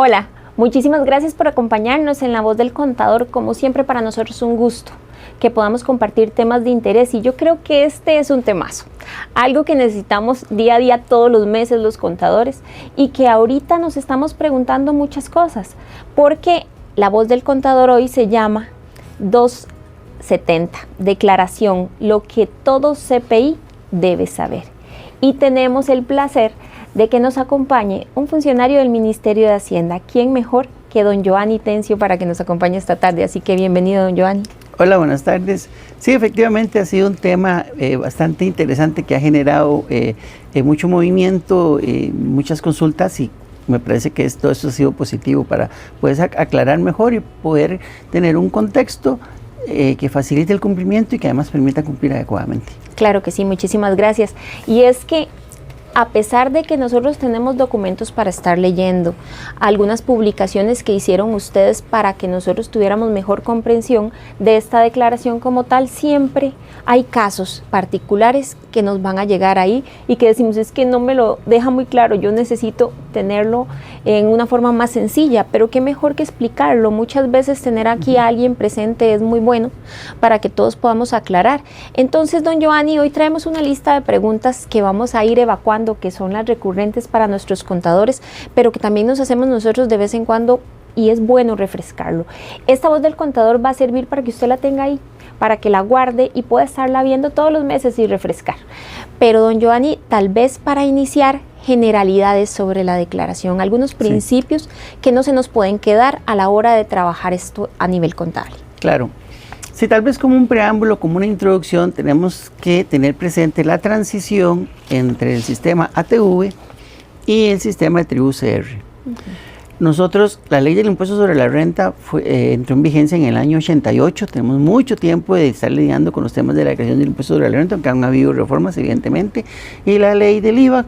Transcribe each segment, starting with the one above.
Hola, muchísimas gracias por acompañarnos en La Voz del Contador. Como siempre, para nosotros es un gusto que podamos compartir temas de interés, y yo creo que este es un temazo, algo que necesitamos día a día todos los meses los contadores, y que ahorita nos estamos preguntando muchas cosas, porque La Voz del Contador hoy se llama 270, declaración, lo que todo CPI debe saber. Y tenemos el placer de que nos acompañe un funcionario del Ministerio de Hacienda. ¿Quién mejor que don Giovanni Tencio para que nos acompañe esta tarde? Así que bienvenido, don Giovanni. Hola, buenas tardes. Sí, efectivamente ha sido un tema bastante interesante que ha generado mucho movimiento, muchas consultas, y me parece que todo esto ha sido positivo para poder aclarar mejor y poder tener un contexto que facilite el cumplimiento y que además permita cumplir adecuadamente. Claro que sí, muchísimas gracias. Y es que a pesar de que nosotros tenemos documentos para estar leyendo, algunas publicaciones que hicieron ustedes para que nosotros tuviéramos mejor comprensión de esta declaración como tal, siempre hay casos particulares que nos van a llegar ahí y que decimos, es que no me lo deja muy claro, yo necesito tenerlo en una forma más sencilla, pero qué mejor que explicarlo. Muchas veces tener aquí a alguien presente es muy bueno para que todos podamos aclarar. Entonces, don Giovanni, hoy traemos una lista de preguntas que vamos a ir evacuando, que son las recurrentes para nuestros contadores, pero que también nos hacemos nosotros de vez en cuando, y es bueno refrescarlo. Esta voz del contador va a servir para que usted la tenga ahí, para que la guarde y pueda estarla viendo todos los meses y refrescar. Pero don Giovanni, tal vez para iniciar, generalidades sobre la declaración, algunos principios que no se nos pueden quedar a la hora de trabajar esto a nivel contable. Claro. Sí, tal vez como un preámbulo, como una introducción, tenemos que tener presente la transición entre el sistema ATV y el sistema de tribu CR. Nosotros, la ley del impuesto sobre la renta entró en vigencia en el año 88, tenemos mucho tiempo de estar lidiando con los temas de la creación del impuesto sobre la renta, aunque han habido reformas evidentemente, y la ley del IVA,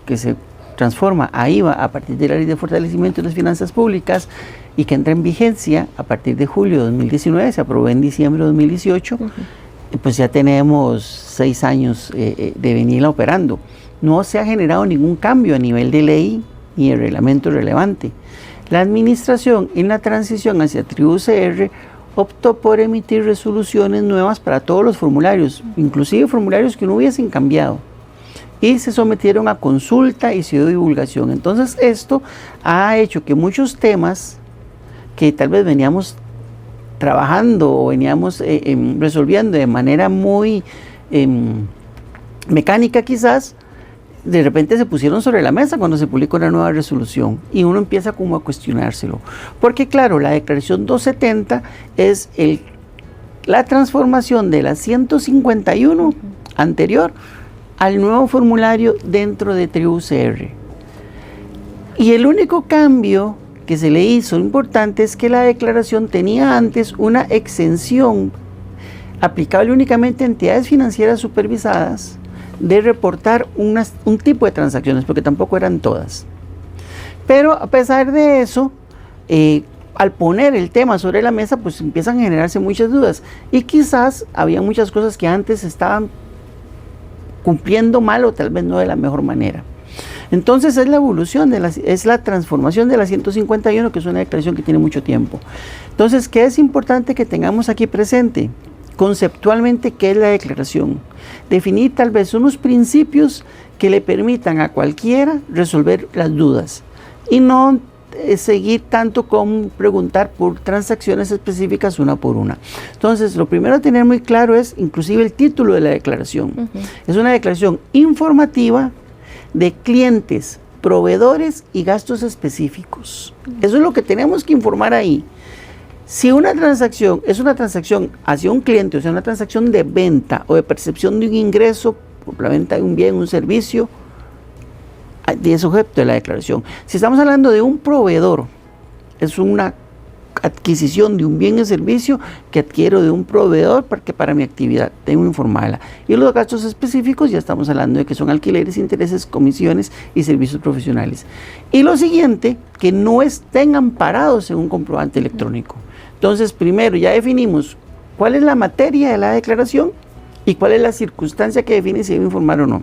que se transforma a IVA a partir de la ley de fortalecimiento de las finanzas públicas y que entra en vigencia a partir de julio de 2019, se aprobó en diciembre de 2018, pues ya tenemos 6 años de venirla operando. No se ha generado ningún cambio a nivel de ley ni de reglamento relevante. La administración en la transición hacia tribu CR optó por emitir resoluciones nuevas para todos los formularios, inclusive formularios que no hubiesen cambiado, y se sometieron a consulta y se dio divulgación. Entonces esto ha hecho que muchos temas que tal vez veníamos trabajando o veníamos resolviendo de manera muy mecánica quizás, de repente se pusieron sobre la mesa cuando se publicó una nueva resolución, y uno empieza como a cuestionárselo. Porque claro, la declaración 270 es la transformación de la 151 anterior al nuevo formulario dentro de tribu CR. Y el único cambio que se le hizo importante es que la declaración tenía antes una exención aplicable únicamente a entidades financieras supervisadas de reportar un tipo de transacciones, porque tampoco eran todas. Pero a pesar de eso, al poner el tema sobre la mesa, pues empiezan a generarse muchas dudas, y quizás había muchas cosas que antes estaban cumpliendo mal o tal vez no de la mejor manera. Entonces es la evolución, es la transformación de la 151, que es una declaración que tiene mucho tiempo. Entonces, ¿qué es importante que tengamos aquí presente? Conceptualmente, ¿qué es la declaración? Definir tal vez unos principios que le permitan a cualquiera resolver las dudas, y no seguir tanto con preguntar por transacciones específicas una por una. Entonces, lo primero a tener muy claro es inclusive el título de la declaración. Es una declaración informativa de clientes, proveedores y gastos específicos. Eso es lo que tenemos que informar ahí. Si una transacción es una transacción hacia un cliente, o sea, una transacción de venta o de percepción de un ingreso por la venta de un bien, un servicio, es objeto de la declaración. Si estamos hablando de un proveedor, es una adquisición de un bien o servicio que adquiero de un proveedor para mi actividad, tengo que informarla. Y los gastos específicos ya estamos hablando de que son alquileres, intereses, comisiones y servicios profesionales. Y lo siguiente, que no estén amparados en un comprobante electrónico. Entonces, primero ya definimos cuál es la materia de la declaración y cuál es la circunstancia que define si debe informar o no.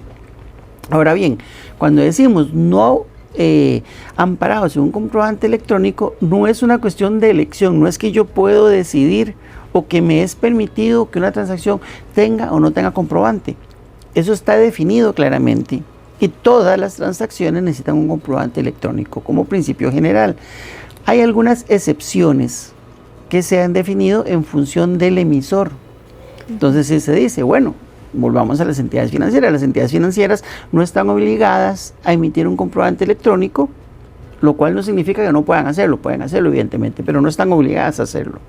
Ahora bien, cuando decimos no amparados en un comprobante electrónico, no es una cuestión de elección, no es que yo puedo decidir o que me es permitido que una transacción tenga o no tenga comprobante. Eso está definido claramente y todas las transacciones necesitan un comprobante electrónico como principio general. Hay algunas excepciones que se han definido en función del emisor. Entonces, si se dice, bueno, volvamos a las entidades financieras. Las entidades financieras no están obligadas a emitir un comprobante electrónico, lo cual no significa que no puedan hacerlo evidentemente, pero no están obligadas a hacerlo.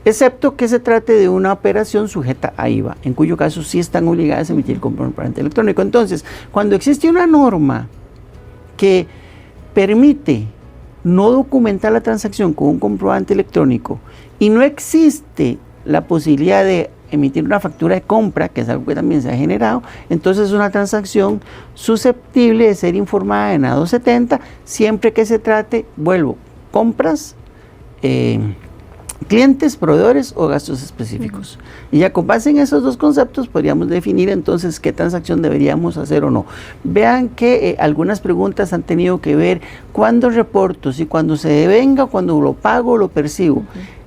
Excepto que se trate de una operación sujeta a IVA, en cuyo caso sí están obligadas a emitir comprobante electrónico. Entonces, cuando existe una norma que permite no documentar la transacción con un comprobante electrónico y no existe la posibilidad de emitir una factura de compra, que es algo que también se ha generado, entonces es una transacción susceptible de ser informada en A270 siempre que se trate, compras, clientes, proveedores o gastos específicos. Y ya con base en esos dos conceptos podríamos definir entonces qué transacción deberíamos hacer o no. Vean que algunas preguntas han tenido que ver cuándo reporto, si cuando se devenga, cuando lo pago o lo percibo.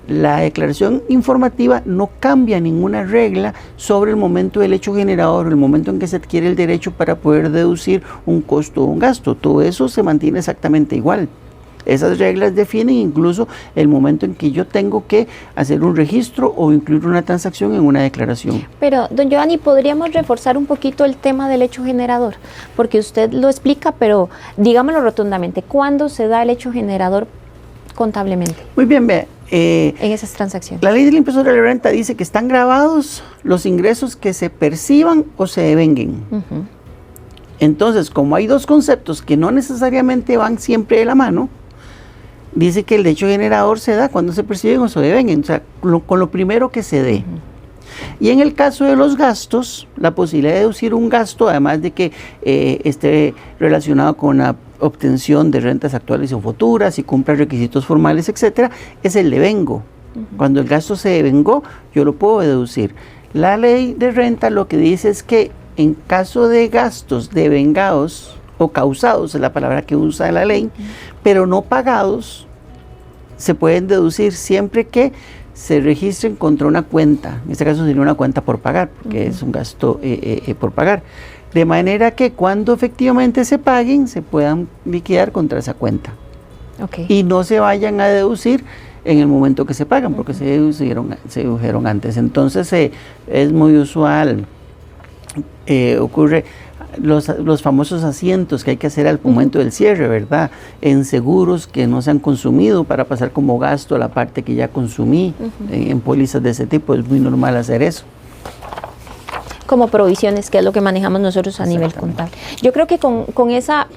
La declaración informativa no cambia ninguna regla sobre el momento del hecho generador, el momento en que se adquiere el derecho para poder deducir un costo o un gasto. Todo eso se mantiene exactamente igual. Esas reglas definen incluso el momento en que yo tengo que hacer un registro o incluir una transacción en una declaración. Pero, don Giovanni, ¿podríamos reforzar un poquito el tema del hecho generador? Porque usted lo explica, pero digámoslo rotundamente, ¿cuándo se da el hecho generador contablemente? Muy bien, vea. En esas transacciones. La ley del impuesto de la renta dice que están grabados los ingresos que se perciban o se devenguen. Entonces, como hay dos conceptos que no necesariamente van siempre de la mano, dice que el hecho generador se da cuando se perciben o se devenguen, o sea, con lo primero que se dé. Y en el caso de los gastos, la posibilidad de deducir un gasto, además de que esté relacionado con la obtención de rentas actuales o futuras y cumpla requisitos formales, etcétera, es el devengo. Cuando el gasto se devengó, yo lo puedo deducir. La ley de renta lo que dice es que en caso de gastos devengados o causados, es la palabra que usa la ley, pero no pagados, se pueden deducir siempre que se registren contra una cuenta. En este caso sería una cuenta por pagar, porque es un gasto por pagar. De manera que cuando efectivamente se paguen, se puedan liquidar contra esa cuenta. Y no se vayan a deducir en el momento que se pagan, porque se dedujeron antes. Entonces es muy usual, ocurre los famosos asientos que hay que hacer al momento del cierre, ¿verdad? En seguros que no se han consumido para pasar como gasto la parte que ya consumí. En pólizas de ese tipo es muy normal hacer eso. Como provisiones, que es lo que manejamos nosotros a nivel contable. Yo creo que con esa,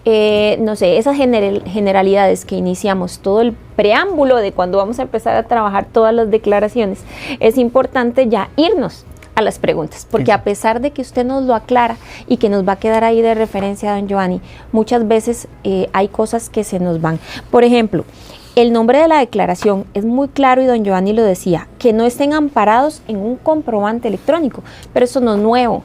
no sé, esas generalidades que iniciamos, todo el preámbulo de cuando vamos a empezar a trabajar todas las declaraciones, es importante ya irnos a las preguntas, porque a pesar de que usted nos lo aclara y que nos va a quedar ahí de referencia, don Giovanni, muchas veces hay cosas que se nos van. Por ejemplo, el nombre de la declaración es muy claro y don Giovanni lo decía, que no estén amparados en un comprobante electrónico, pero eso no es nuevo.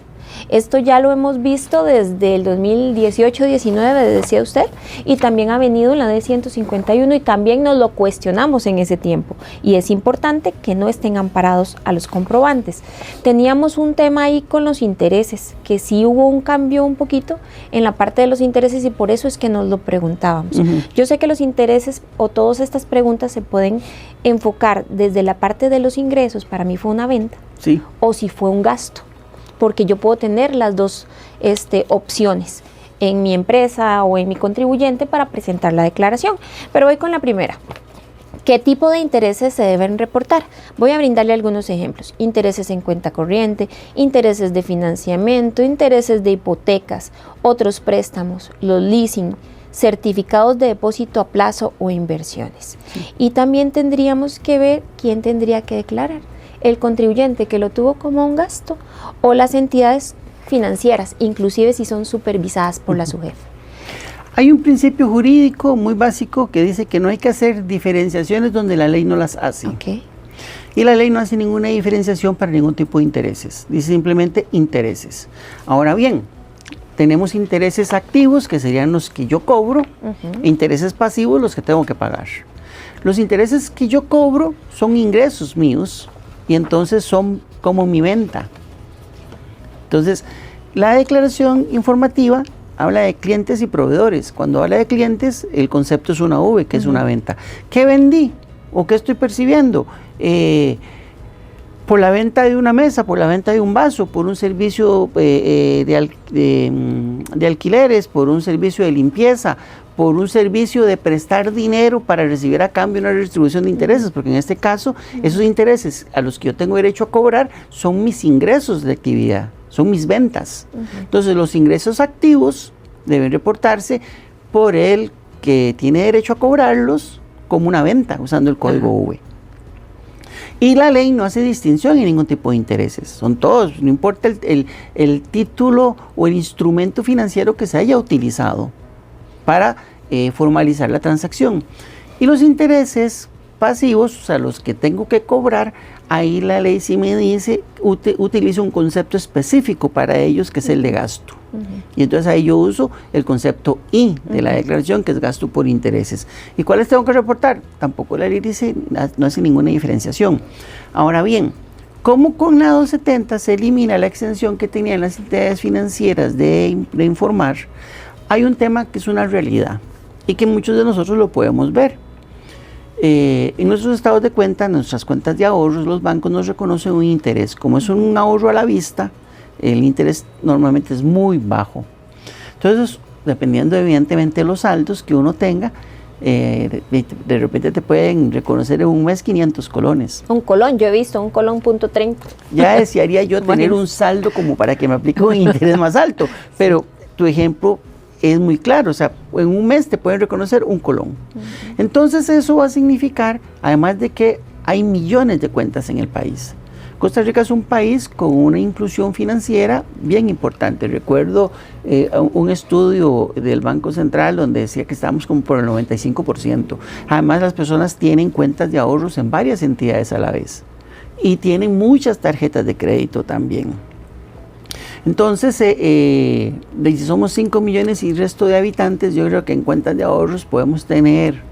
Esto ya lo hemos visto desde el 2018-19, decía usted, y también ha venido en la D151 y también nos lo cuestionamos en ese tiempo. Y es importante que no estén amparados a los comprobantes. Teníamos un tema ahí con los intereses, que sí hubo un cambio un poquito en la parte de los intereses y por eso es que nos lo preguntábamos. Yo sé que los intereses o todas estas preguntas se pueden enfocar desde la parte de los ingresos, para mí fue una venta, o si fue un gasto, porque yo puedo tener las dos opciones en mi empresa o en mi contribuyente para presentar la declaración. Pero voy con la primera. ¿Qué tipo de intereses se deben reportar? Voy a brindarle algunos ejemplos. Intereses en cuenta corriente, intereses de financiamiento, intereses de hipotecas, otros préstamos, los leasing, certificados de depósito a plazo o inversiones. Y también tendríamos que ver quién tendría que declarar. El contribuyente que lo tuvo como un gasto o las entidades financieras, inclusive si son supervisadas por la SUGEF. Hay un principio jurídico muy básico que dice que no hay que hacer diferenciaciones donde la ley no las hace. Y la ley no hace ninguna diferenciación para ningún tipo de intereses, dice simplemente intereses. Ahora bien, tenemos intereses activos, que serían los que yo cobro, e intereses pasivos, los que tengo que pagar. Los intereses que yo cobro son ingresos míos y entonces son como mi venta. Entonces, la declaración informativa habla de clientes y proveedores. Cuando habla de clientes, el concepto es una V, que es una venta. ¿Qué vendí o qué estoy percibiendo? Por la venta de una mesa, por la venta de un vaso, por un servicio de alquileres, por un servicio de limpieza, por un servicio de prestar dinero para recibir a cambio una distribución de intereses, porque en este caso esos intereses a los que yo tengo derecho a cobrar son mis ingresos de actividad, son mis ventas. Entonces los ingresos activos deben reportarse por el que tiene derecho a cobrarlos como una venta, usando el código V. Y la ley no hace distinción en ningún tipo de intereses, son todos, no importa el título o el instrumento financiero que se haya utilizado para formalizar la transacción. Y los intereses pasivos, o sea, los que tengo que cobrar, ahí la ley sí me dice, utiliza un concepto específico para ellos, que es el de gasto. Y entonces ahí yo uso el concepto I de la declaración, que es gasto por intereses. ¿Y cuáles tengo que reportar? Tampoco la ley dice, no hace ninguna diferenciación. Ahora bien, ¿cómo con la 270 se elimina la exención que tenían las entidades financieras de informar? Hay un tema que es una realidad y que muchos de nosotros lo podemos ver. En nuestros estados de cuenta, en nuestras cuentas de ahorros, los bancos nos reconocen un interés. Como es un ahorro a la vista, el interés normalmente es muy bajo. Entonces, dependiendo evidentemente de los saldos que uno tenga, de repente te pueden reconocer en un mes 500 colones. Un colón, yo he visto un colón .30. Ya desearía yo tener un saldo como para que me aplique un interés más alto, pero tu ejemplo es muy claro, o sea, en un mes te pueden reconocer un colón. Entonces eso va a significar, además de que hay millones de cuentas en el país. Costa Rica es un país con una inclusión financiera bien importante. Recuerdo un estudio del Banco Central donde decía que estábamos como por el 95%. Además, las personas tienen cuentas de ahorros en varias entidades a la vez y tienen muchas tarjetas de crédito también. Entonces, si somos 5 millones y el resto de habitantes, yo creo que en cuentas de ahorros podemos tener,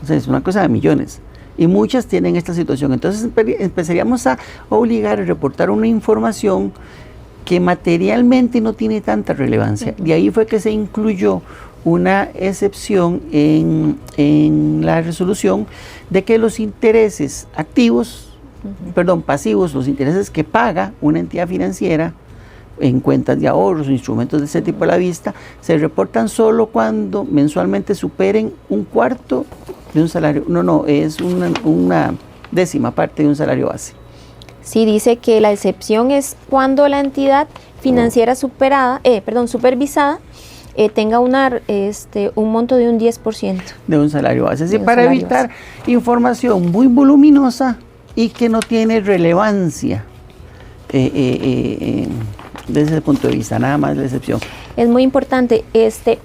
o sea, es una cosa de millones. Y muchas tienen esta situación. Entonces empezaríamos a obligar a reportar una información que materialmente no tiene tanta relevancia. De ahí fue que se incluyó una excepción en la resolución de que los intereses pasivos, los intereses que paga una entidad financiera en cuentas de ahorros o instrumentos de ese tipo a la vista, se reportan solo cuando mensualmente superen un cuarto de un salario, es una décima parte de un salario base. Sí, dice que la excepción es cuando la entidad financiera supervisada tenga un monto de un 10%. De un salario base, así para evitar información muy voluminosa y que no tiene relevancia desde ese punto de vista, nada más la excepción. Es muy importante,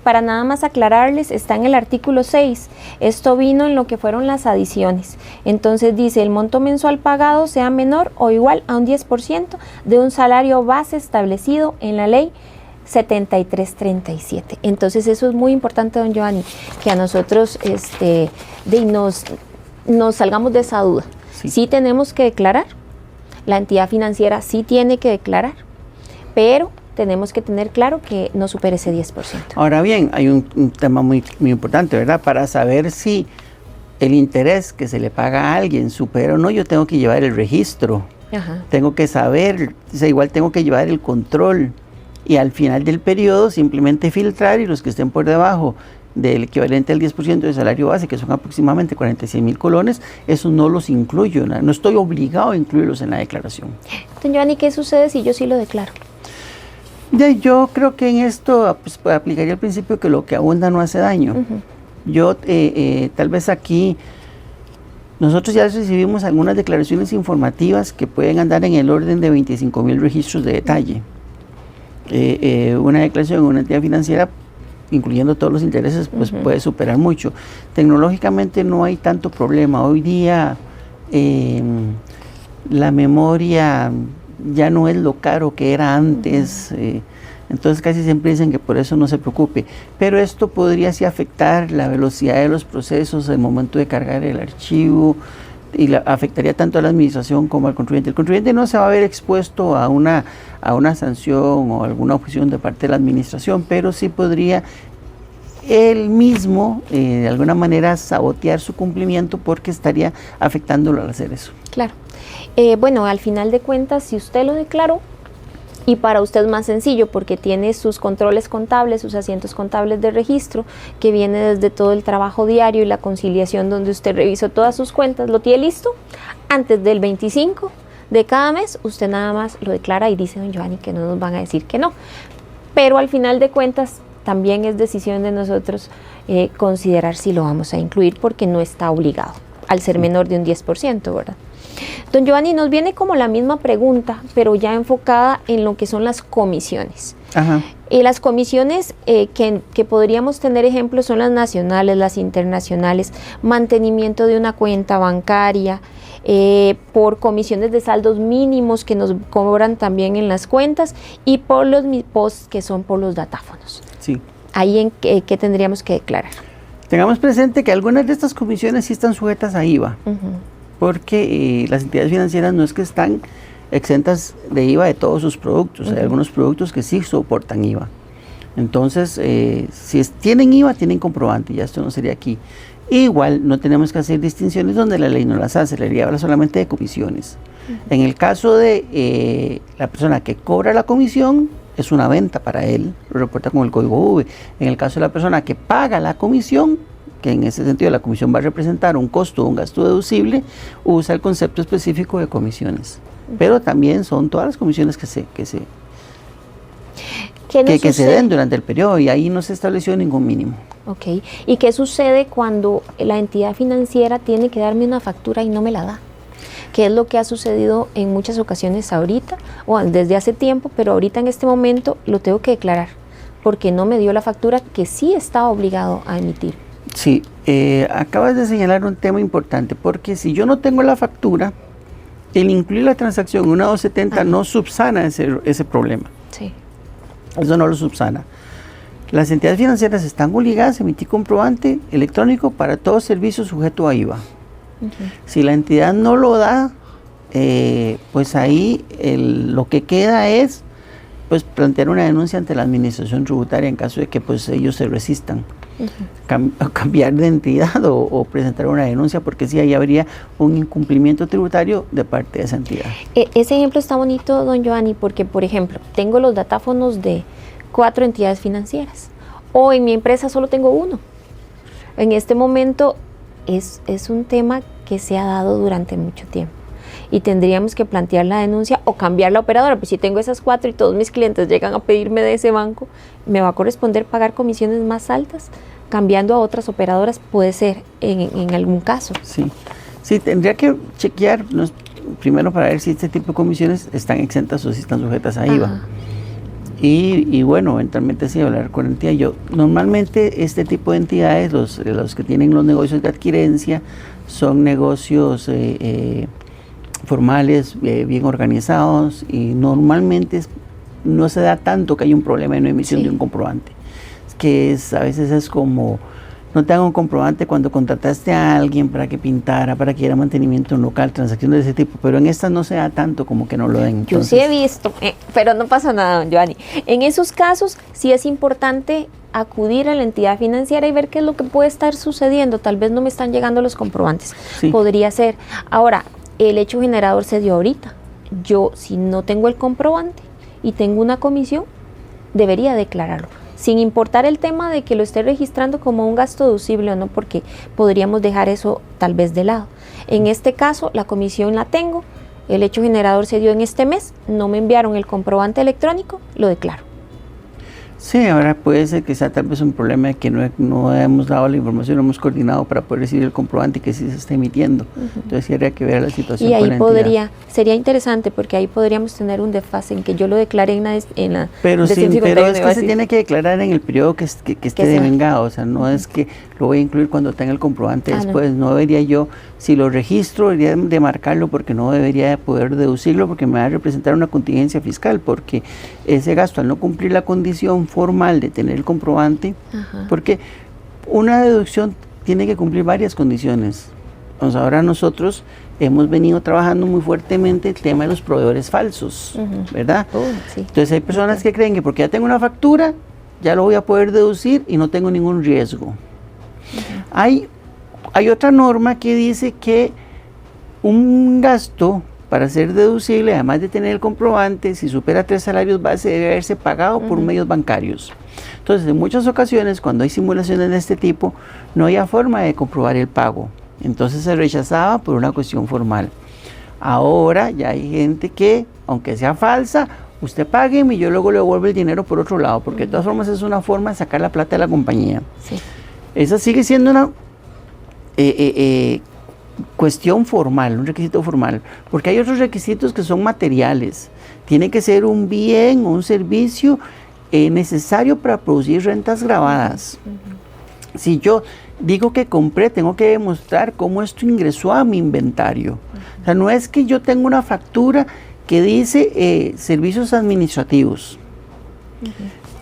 para nada más aclararles, está en el artículo 6, esto vino en lo que fueron las adiciones. Entonces dice, el monto mensual pagado sea menor o igual a un 10% de un salario base establecido en la ley 7337. Entonces eso es muy importante, don Giovanni, que a nosotros nos salgamos de esa duda. Sí tenemos que declarar, la entidad financiera sí tiene que declarar, pero tenemos que tener claro que no supere ese 10%. Ahora bien, hay un tema muy importante, ¿verdad? Para saber si el interés que se le paga a alguien supera o no, yo tengo que llevar el registro. Tengo que saber, igual tengo que llevar el control y al final del periodo simplemente filtrar, y los que estén por debajo del equivalente al 10% del salario base, que son aproximadamente 46,000 colones, eso no los incluyo, no estoy obligado a incluirlos en la declaración. Don Giovanni, ¿qué sucede si yo sí lo declaro? Yo creo que en esto aplicaría el principio que lo que abunda no hace daño. Yo tal vez aquí, nosotros ya recibimos algunas declaraciones informativas que pueden andar en el orden de 25,000 registros de detalle. Una declaración en una entidad financiera, incluyendo todos los intereses, pues puede superar mucho. Tecnológicamente no hay tanto problema. Hoy día la memoria ya no es lo caro que era antes. Entonces casi siempre dicen que por eso no se preocupe. Pero esto podría sí afectar la velocidad de los procesos, el momento de cargar el archivo, y afectaría tanto a la administración como al contribuyente. El contribuyente no se va a ver expuesto a una sanción o alguna objeción de parte de la administración, pero sí podría él mismo de alguna manera sabotear su cumplimiento porque estaría afectándolo al hacer eso. Claro. Bueno, al final de cuentas, si usted lo declaró, y para usted es más sencillo porque tiene sus controles contables, sus asientos contables de registro, que viene desde todo el trabajo diario y la conciliación donde usted revisó todas sus cuentas, lo tiene listo, antes del 25 de cada mes, usted nada más lo declara y dice, don Giovanni, que no nos van a decir que no. Pero al final de cuentas, también es decisión de nosotros considerar si lo vamos a incluir porque no está obligado, al ser menor de un 10%, ¿verdad? Don Giovanni, nos viene como la misma pregunta, pero ya enfocada en lo que son las comisiones. Ajá. Las comisiones que podríamos tener ejemplos son las nacionales, las internacionales, mantenimiento de una cuenta bancaria, por comisiones de saldos mínimos que nos cobran también en las cuentas y por los MIPOS que son por los datáfonos. Sí. Ahí en qué tendríamos que declarar. Tengamos presente que algunas de estas comisiones sí están sujetas a IVA. Porque las entidades financieras no es que están exentas de IVA de todos sus productos, hay algunos productos que sí soportan IVA. Entonces, si tienen IVA, tienen comprobante, ya esto no sería aquí. Igual no tenemos que hacer distinciones donde la ley no las hace, la ley habla solamente de comisiones. En el caso de la persona que cobra la comisión, es una venta para él, lo reporta con el código V. En el caso de la persona que paga la comisión, que en ese sentido la comisión va a representar un costo o un gasto deducible, usa el concepto específico de comisiones. Pero también son todas las comisiones que se den durante el periodo y ahí no se estableció ningún mínimo. Ok. ¿Y qué sucede cuando la entidad financiera tiene que darme una factura y no me la da? Que es lo que ha sucedido en muchas ocasiones ahorita, o desde hace tiempo, pero ahorita en este momento lo tengo que declarar, porque no me dio la factura que sí estaba obligado a emitir. Sí, acabas de señalar un tema importante, porque si yo no tengo la factura, el incluir la transacción en una 270 no subsana ese problema. Sí. Eso no lo subsana. Las entidades financieras están obligadas a emitir comprobante electrónico para todo servicio sujeto a IVA. Si la entidad no lo da, pues ahí lo que queda es pues plantear una denuncia ante la administración tributaria en caso de que pues ellos se resistan. Cambiar de entidad o presentar una denuncia, porque sí, ahí habría un incumplimiento tributario de parte de esa entidad. Ese ejemplo está bonito, don Giovanni, porque por ejemplo, tengo los datáfonos de 4 entidades financieras, o en mi empresa solo tengo uno. En este momento es un tema que se ha dado durante mucho tiempo y tendríamos que plantear la denuncia o cambiar la operadora. Pues si tengo esas 4 y todos mis clientes llegan a pedirme de ese banco, me va a corresponder pagar comisiones más altas. Cambiando a otras operadoras puede ser en algún caso. Sí, tendría que chequear primero para ver si este tipo de comisiones están exentas o si están sujetas a IVA. Y bueno, eventualmente sí hablar con la entidad. Normalmente este tipo de entidades, los que tienen los negocios de adquirencia, son negocios formales, bien organizados, y normalmente no se da tanto que hay un problema en la emisión de un comprobante. Que a veces es como, no te hago un comprobante cuando contrataste a alguien para que pintara, para que diera mantenimiento en local, transacciones de ese tipo, pero en estas no se da tanto como que no lo den. Entonces, yo sí he visto, pero no pasa nada, don Giovanni. En esos casos sí es importante acudir a la entidad financiera y ver qué es lo que puede estar sucediendo. Tal vez no me están llegando los comprobantes. Podría ser. Ahora, el hecho generador se dio ahorita. Yo, si no tengo el comprobante y tengo una comisión, debería declararlo, sin importar el tema de que lo esté registrando como un gasto deducible o no, porque podríamos dejar eso tal vez de lado. En este caso, la comisión la tengo, el hecho generador se dio en este mes, no me enviaron el comprobante electrónico, lo declaro. Sí, ahora puede ser que sea tal vez un problema de que no hemos dado la información, no hemos coordinado para poder recibir el comprobante que sí se está emitiendo. Entonces sí habría que ver la situación. Y ahí sería interesante porque ahí podríamos tener un desfase en que yo lo declare en la pero es que se tiene que declarar en el periodo que esté devengado, o sea, no es que lo voy a incluir cuando tenga el comprobante después, no debería yo, si lo registro, debería de marcarlo porque no debería de poder deducirlo porque me va a representar una contingencia fiscal, porque ese gasto al no cumplir la condición formal de tener el comprobante, porque una deducción tiene que cumplir varias condiciones. Entonces ahora nosotros hemos venido trabajando muy fuertemente el tema de los proveedores falsos, ¿verdad? Sí. Entonces hay personas que creen que porque ya tengo una factura, ya lo voy a poder deducir y no tengo ningún riesgo. Hay otra norma que dice que un gasto para ser deducible, además de tener el comprobante, si supera 3 salarios base, debe haberse pagado por medios bancarios. Entonces, en muchas ocasiones, cuando hay simulaciones de este tipo, no había forma de comprobar el pago. Entonces se rechazaba por una cuestión formal. Ahora ya hay gente que, aunque sea falsa, usted págueme y yo luego le devuelvo el dinero por otro lado, porque de todas formas es una forma de sacar la plata de la compañía. Sí. Esa sigue siendo una cuestión formal, un requisito formal, porque hay otros requisitos que son materiales. Tiene que ser un bien o un servicio necesario para producir rentas gravadas. Si yo digo que compré, tengo que demostrar cómo esto ingresó a mi inventario. O sea, no es que yo tenga una factura que dice servicios administrativos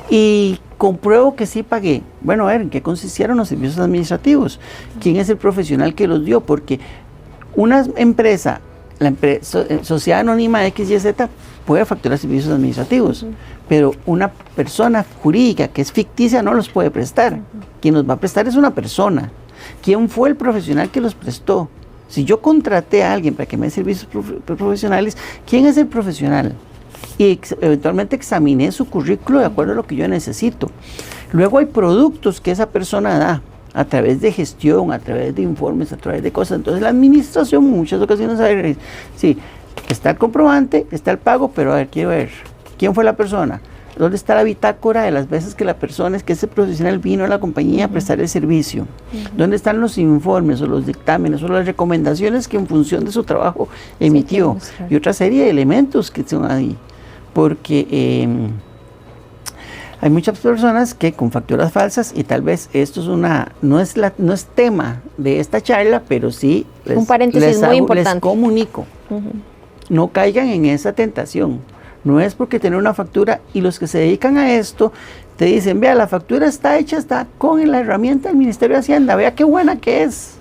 y compruebo que sí pagué. Bueno, a ver, ¿en qué consistieron los servicios administrativos? ¿Quién es el profesional que los dio? Porque una empresa, Sociedad Anónima XYZ, puede facturar servicios administrativos, pero una persona jurídica que es ficticia no los puede prestar. Quien los va a prestar es una persona. ¿Quién fue el profesional que los prestó? Si yo contraté a alguien para que me dé servicios profesionales, ¿quién es el profesional? Y eventualmente examiné su currículo de acuerdo a lo que yo necesito. Luego hay productos que esa persona da a través de gestión, a través de informes, a través de cosas. Entonces la administración en muchas ocasiones, a ver, sí, está el comprobante, está el pago, pero a ver, quiero ver, ¿quién fue la persona? ¿Dónde está la bitácora de las veces que la persona, que ese profesional vino a la compañía a prestar el servicio? ¿Dónde están los informes o los dictámenes o las recomendaciones que en función de su trabajo emitió? Y otra serie de elementos que son ahí. Porque hay muchas personas que con facturas falsas, y tal vez esto es no es tema de esta charla, pero sí un paréntesis muy importante. Les comunico. No caigan en esa tentación. No es porque tener una factura, y los que se dedican a esto te dicen, vea, la factura está hecha, está con la herramienta del Ministerio de Hacienda, vea qué buena que es.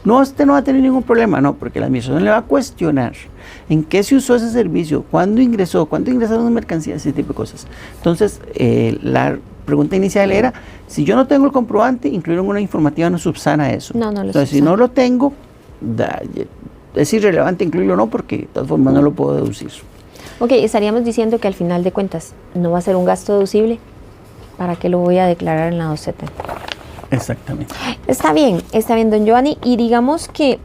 No, usted no va a tener ningún problema, no, porque la administración le va a cuestionar en qué se usó ese servicio, cuándo ingresaron las mercancías, ese tipo de cosas. Entonces, la pregunta inicial era, si yo no tengo el comprobante, incluir una informativa no subsana eso. Entonces, si no lo tengo, es irrelevante incluirlo o no, porque de todas formas no lo puedo deducir. Ok, estaríamos diciendo que al final de cuentas no va a ser un gasto deducible. ¿Para qué lo voy a declarar en la 270? Exactamente. Está bien, don Giovanni. Y digamos que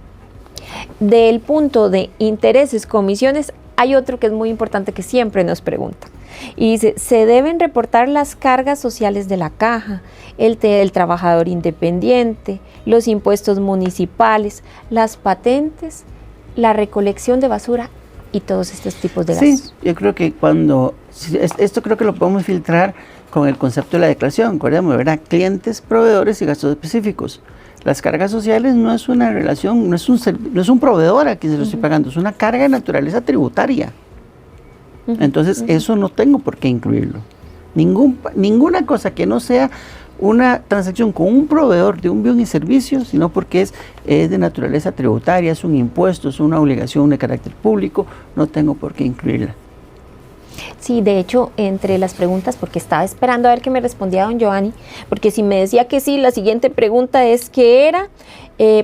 del punto de intereses, comisiones, hay otro que es muy importante que siempre nos pregunta. Y dice, se deben reportar las cargas sociales de la caja, el trabajador independiente, los impuestos municipales, las patentes, la recolección de basura y todos estos tipos de gastos. Sí, yo creo que esto creo que lo podemos filtrar con el concepto de la declaración, acordémonos, ¿verdad? Clientes, proveedores y gastos específicos. Las cargas sociales no es una relación, no es un proveedor a quien se lo estoy pagando, es una carga de naturaleza tributaria. Entonces, eso no tengo por qué incluirlo. Ninguna cosa que no sea una transacción con un proveedor de un bien y servicio, sino porque es de naturaleza tributaria, es un impuesto, es una obligación de carácter público, no tengo por qué incluirla. Sí, de hecho, entre las preguntas, porque estaba esperando a ver qué me respondía don Giovanni, porque si me decía que sí, la siguiente pregunta es ¿qué era?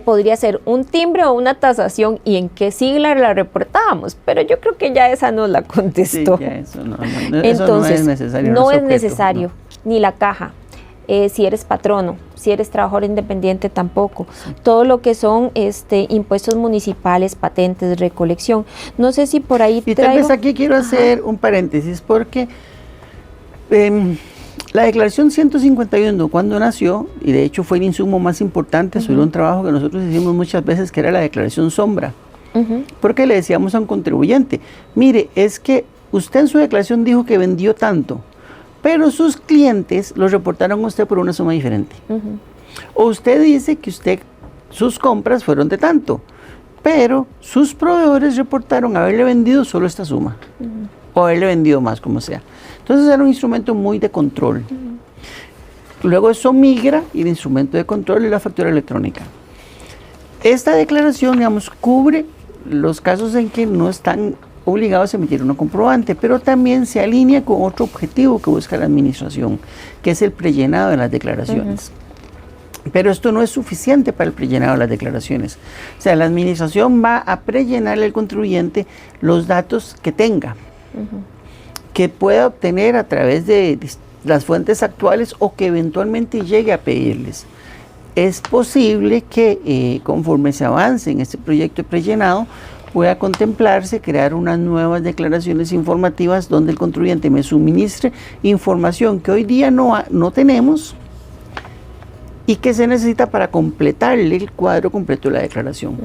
Podría ser un timbre o una tasación y en qué sigla la reportábamos, pero yo creo que ya esa nos la contestó. Sí, ya eso no Entonces, es necesario. No es necesario, ni la caja. Si eres patrono, si eres trabajador independiente tampoco. Sí. Todo lo que son impuestos municipales, patentes, recolección. No sé si por ahí y tal vez aquí quiero hacer un paréntesis porque La declaración 151, cuando nació, y de hecho fue el insumo más importante sobre un trabajo que nosotros hicimos muchas veces, que era la declaración sombra, porque le decíamos a un contribuyente, mire, es que usted en su declaración dijo que vendió tanto, pero sus clientes lo reportaron a usted por una suma diferente. O usted dice que sus compras fueron de tanto, pero sus proveedores reportaron haberle vendido solo esta suma, o haberle vendido más, como sea. Entonces era un instrumento muy de control. Luego eso migra y el instrumento de control es la factura electrónica. Esta declaración, digamos, cubre los casos en que no están obligados a emitir una comprobante, pero también se alinea con otro objetivo que busca la administración, que es el prellenado de las declaraciones. Pero esto no es suficiente para el prellenado de las declaraciones. O sea, la administración va a prellenarle al contribuyente los datos que tenga, que pueda obtener a través de las fuentes actuales o que eventualmente llegue a pedirles. Es posible que conforme se avance en este proyecto de prellenado, pueda contemplarse crear unas nuevas declaraciones informativas donde el contribuyente me suministre información que hoy día no tenemos y que se necesita para completarle el cuadro completo de la declaración.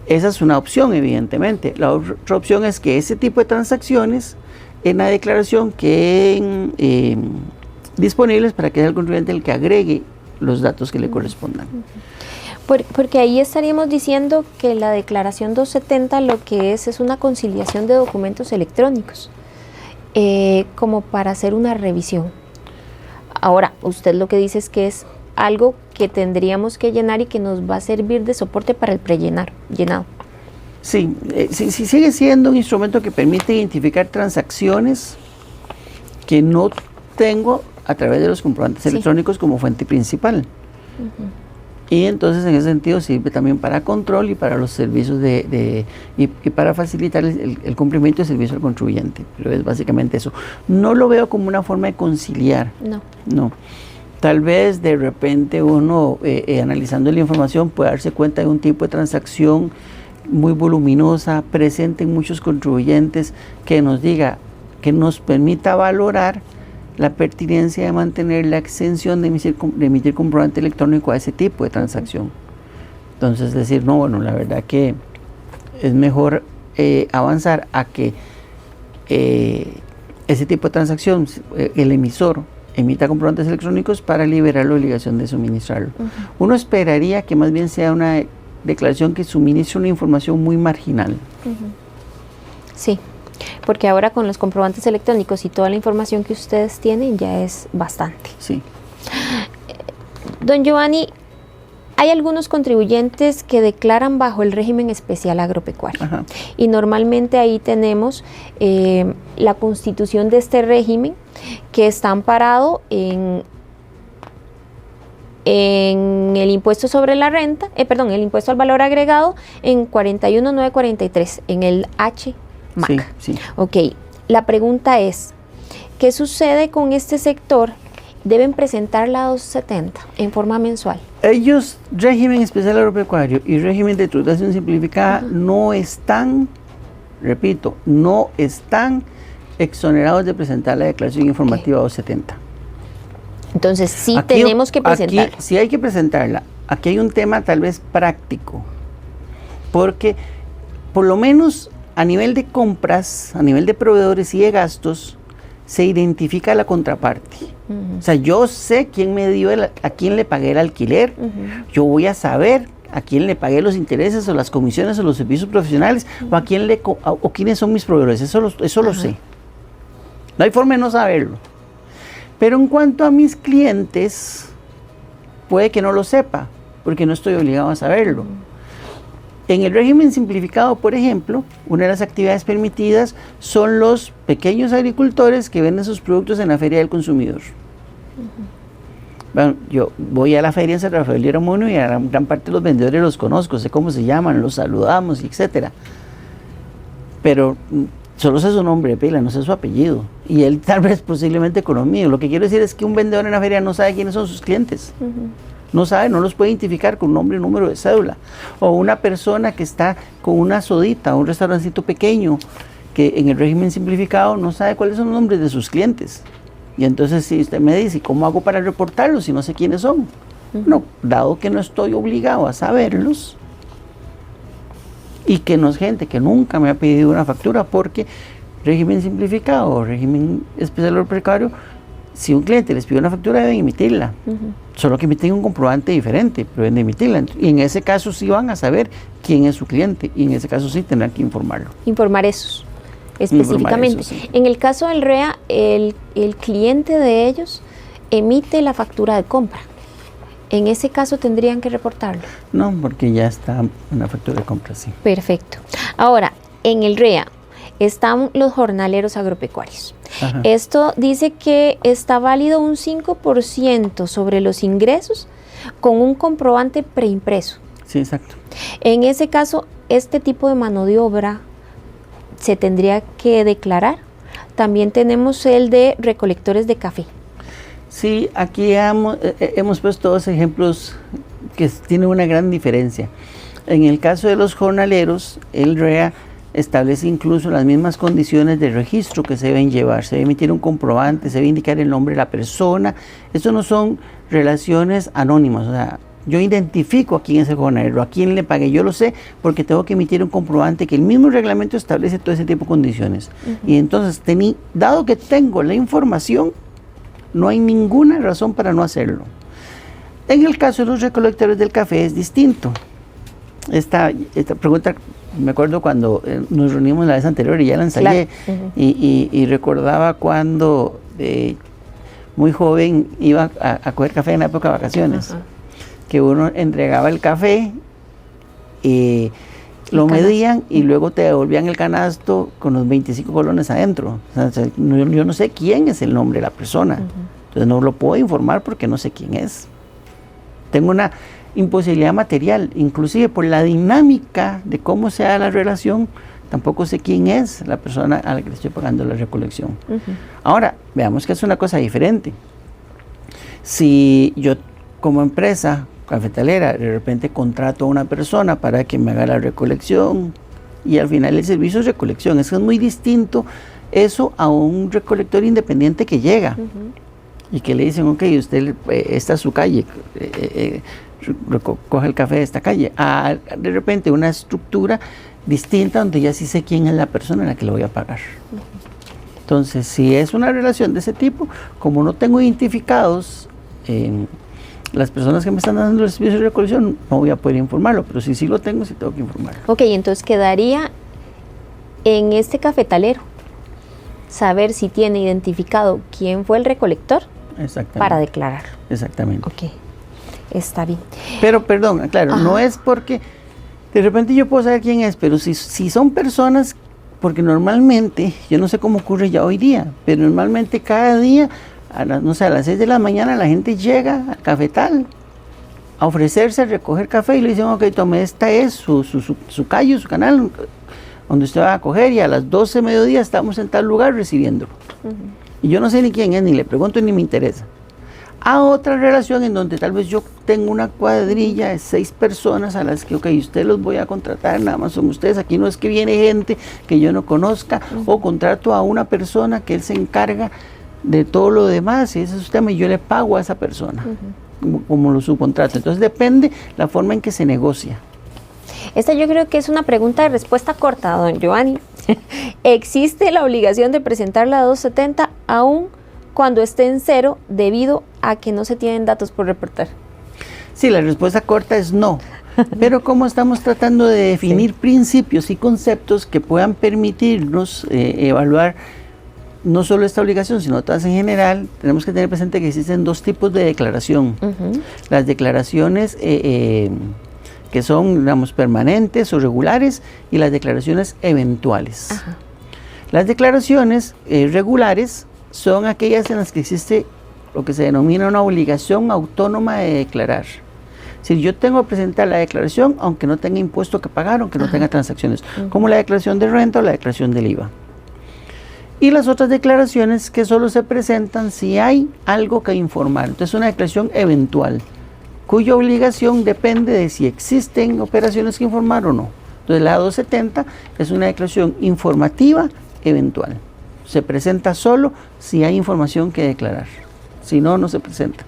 Esa es una opción, evidentemente. La otra opción es que ese tipo de transacciones en la declaración queden disponibles para que sea el contribuyente el que agregue los datos que le correspondan. Porque ahí estaríamos diciendo que la declaración 270 lo que es una conciliación de documentos electrónicos, como para hacer una revisión. Ahora, usted lo que dice es que es algo que tendríamos que llenar y que nos va a servir de soporte para el llenado. Sí, sigue siendo un instrumento que permite identificar transacciones que no tengo a través de los comprobantes electrónicos como fuente principal. Y entonces en ese sentido sirve también para control y para los servicios y para facilitar el cumplimiento del servicio al contribuyente. Pero es básicamente eso. No lo veo como una forma de conciliar. No. Tal vez de repente uno analizando la información puede darse cuenta de un tipo de transacción muy voluminosa, presente en muchos contribuyentes, que nos permita valorar la pertinencia de mantener la exención de emitir comprobante electrónico a ese tipo de transacción. Entonces decir, no, bueno, la verdad que es mejor avanzar a que ese tipo de transacción, el emisor emita comprobantes electrónicos para liberar la obligación de suministrarlo. Uno esperaría que más bien sea una declaración que suministre una información muy marginal. Sí, porque ahora con los comprobantes electrónicos y toda la información que ustedes tienen ya es bastante. Sí. Don Giovanni, hay algunos contribuyentes que declaran bajo el régimen especial agropecuario. Y normalmente ahí tenemos la constitución de este régimen que está amparado en el impuesto sobre la renta, el impuesto al valor agregado en 41943, en el HMAC. Sí. Ok, la pregunta es, ¿qué sucede con este sector? Deben presentar la 270 en forma mensual. Ellos, régimen especial agropecuario y régimen de tributación simplificada, no están exonerados de presentar la declaración informativa 270. Entonces sí tenemos que presentarla. Aquí, sí hay que presentarla. Aquí hay un tema tal vez práctico, porque por lo menos a nivel de compras, a nivel de proveedores y de gastos, se identifica la contraparte. O sea, yo sé quién me dio a quién le pagué el alquiler, yo voy a saber a quién le pagué los intereses o las comisiones o los servicios profesionales, o quiénes son mis proveedores, eso lo sé. No hay forma de no saberlo. Pero en cuanto a mis clientes, puede que no lo sepa, porque no estoy obligado a saberlo. En el régimen simplificado, por ejemplo, una de las actividades permitidas son los pequeños agricultores que venden sus productos en la Feria del Consumidor. Bueno, yo voy a la feria en San Rafael y Aramonio y a gran parte de los vendedores los conozco, sé cómo se llaman, los saludamos, etc. Pero solo sé su nombre de pila, no sé su apellido. Y él tal vez posiblemente con lo mío. Lo que quiero decir es que un vendedor en la feria no sabe quiénes son sus clientes. No sabe, no los puede identificar con nombre y número de cédula. O una persona que está con una sodita, un restaurancito pequeño, que en el régimen simplificado no sabe cuáles son los nombres de sus clientes. Y entonces si usted me dice, ¿cómo hago para reportarlos si no sé quiénes son? No, dado que no estoy obligado a saberlos y que no es gente que nunca me ha pedido una factura, porque régimen simplificado o régimen especial o precario, si un cliente les pide una factura deben emitirla, solo que emiten un comprobante diferente, pero deben emitirla, y en ese caso sí van a saber quién es su cliente, y en ese caso sí tendrán que informarlo. Informar esos específicamente. Eso, sí. En el caso del REA, el cliente de ellos emite la factura de compra. En ese caso tendrían que reportarlo. No, porque ya está una factura de compra, sí. Perfecto. Ahora, en el REA están los jornaleros agropecuarios. Ajá. Esto dice que está válido un 5% sobre los ingresos con un comprobante preimpreso. Sí, exacto. En ese caso, este tipo de mano de obra se tendría que declarar. También tenemos el de recolectores de café. Sí, aquí hemos puesto dos ejemplos que tienen una gran diferencia. En el caso de los jornaleros, el REA establece incluso las mismas condiciones de registro que se deben llevar. Se debe emitir un comprobante, se debe indicar el nombre de la persona. Esto no son relaciones anónimas, o sea, yo identifico a quién es el jornalero, a quién le pagué, yo lo sé porque tengo que emitir un comprobante que el mismo reglamento establece todo ese tipo de condiciones. Y entonces, dado que tengo la información, no hay ninguna razón para no hacerlo. En el caso de los recolectores del café es distinto. Esta pregunta, me acuerdo cuando nos reunimos la vez anterior y ya la ensayé, claro. y recordaba cuando muy joven iba a coger café en la época de vacaciones, que uno entregaba el café y lo medían y luego te devolvían el canasto con los 25 colones adentro. O sea, yo no sé quién es el nombre de la persona, entonces no lo puedo informar porque no sé quién es. Tengo una imposibilidad material, inclusive por la dinámica de cómo se da la relación, tampoco sé quién es la persona a la que le estoy pagando la recolección. Ahora, veamos que es una cosa diferente. Si yo como empresa cafetalera de repente contrato a una persona para que me haga la recolección y al final el servicio es recolección, es muy distinto eso a un recolector independiente que llega y que le dicen, ok, usted, esta es su calle, coge el café de esta calle, a de repente una estructura distinta donde ya sí sé quién es la persona a la que le voy a pagar. Entonces, si es una relación de ese tipo, como no tengo identificados las personas que me están dando el servicio de recolección, no voy a poder informarlo, pero si sí lo tengo, sí tengo que informarlo. Ok, entonces quedaría en este cafetalero saber si tiene identificado quién fue el recolector para declarar. Exactamente. Ok, está bien. Pero, perdón, claro, no es porque de repente yo puedo saber quién es, pero si son personas, porque normalmente, yo no sé cómo ocurre ya hoy día, pero normalmente cada día, a las 6 de la mañana la gente llega al cafetal a ofrecerse a recoger café y le dicen, ok, tome, esta es su calle, su canal, donde usted va a coger, y a las 12 de mediodía estamos en tal lugar recibiéndolo. Y yo no sé ni quién es, ni le pregunto, ni me interesa. A otra relación en donde tal vez yo tengo una cuadrilla de 6 personas a las que, ok, usted los voy a contratar, nada más son ustedes, aquí no es que viene gente que yo no conozca, o contrato a una persona que él se encarga de todo lo demás, y ese es su tema, y yo le pago a esa persona, como lo subcontrato. Entonces depende la forma en que se negocia. Esta yo creo que es una pregunta de respuesta corta, don Giovanni. ¿Existe la obligación de presentar la 270 aún cuando esté en cero debido a que no se tienen datos por reportar? Sí, la respuesta corta es no. Pero como estamos tratando de definir principios y conceptos que puedan permitirnos evaluar no solo esta obligación, sino otras en general, tenemos que tener presente que existen 2 tipos de declaración. Las declaraciones que son, digamos, permanentes o regulares, y las declaraciones eventuales. Las declaraciones regulares son aquellas en las que existe lo que se denomina una obligación autónoma de declarar. Es decir, yo tengo que presentar la declaración aunque no tenga impuesto que pagar, aunque no tenga transacciones, como la declaración de renta o la declaración del IVA. Y las otras declaraciones que solo se presentan si hay algo que informar. Entonces, una declaración eventual, cuya obligación depende de si existen operaciones que informar o no. Entonces, la 270 es una declaración informativa eventual. se presenta solo si hay información que declarar. Si no, no se presenta.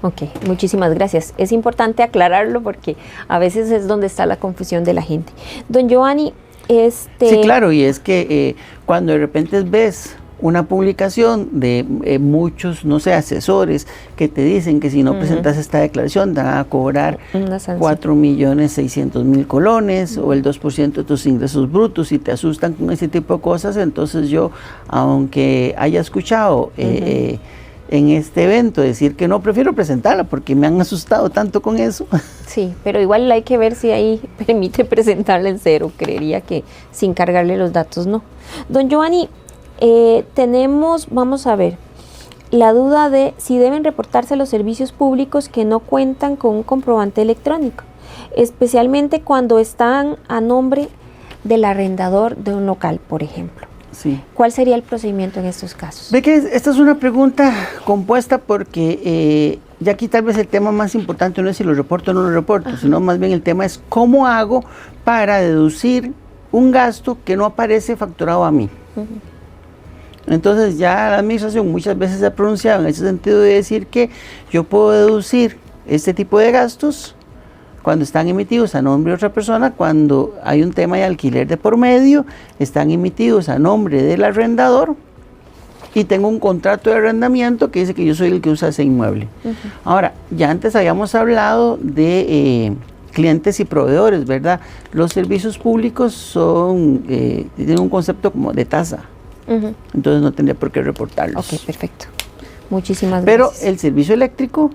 Ok, muchísimas gracias. Es importante aclararlo porque a veces es donde está la confusión de la gente. Don Giovanni, Sí, claro, y es que cuando de repente ves una publicación de muchos, no sé, asesores que te dicen que si no presentas esta declaración te van a cobrar 4.600.000 colones o el 2% de tus ingresos brutos y te asustan con ese tipo de cosas. Entonces yo, aunque haya escuchado en este evento decir que no, prefiero presentarla porque me han asustado tanto con eso. Sí, pero igual hay que ver si ahí permite presentarla en cero. Creería que sin cargarle los datos no. Don Giovanni, tenemos, vamos a ver, la duda de si deben reportarse los servicios públicos que no cuentan con un comprobante electrónico, especialmente cuando están a nombre del arrendador de un local, por ejemplo. Sí. ¿Cuál sería el procedimiento en estos casos? Ve que esta es una pregunta compuesta porque ya aquí tal vez el tema más importante no es si lo reporto o no lo reporto, sino más bien el tema es cómo hago para deducir un gasto que no aparece facturado a mí. Entonces ya la administración muchas veces se ha pronunciado en ese sentido de decir que yo puedo deducir este tipo de gastos cuando están emitidos a nombre de otra persona, cuando hay un tema de alquiler de por medio, están emitidos a nombre del arrendador y tengo un contrato de arrendamiento que dice que yo soy el que usa ese inmueble. Ahora, ya antes habíamos hablado de clientes y proveedores, ¿verdad? Los servicios públicos son, tienen un concepto como de tasa, entonces no tendría por qué reportarlos. Ok, perfecto. Muchísimas gracias. Pero el servicio eléctrico,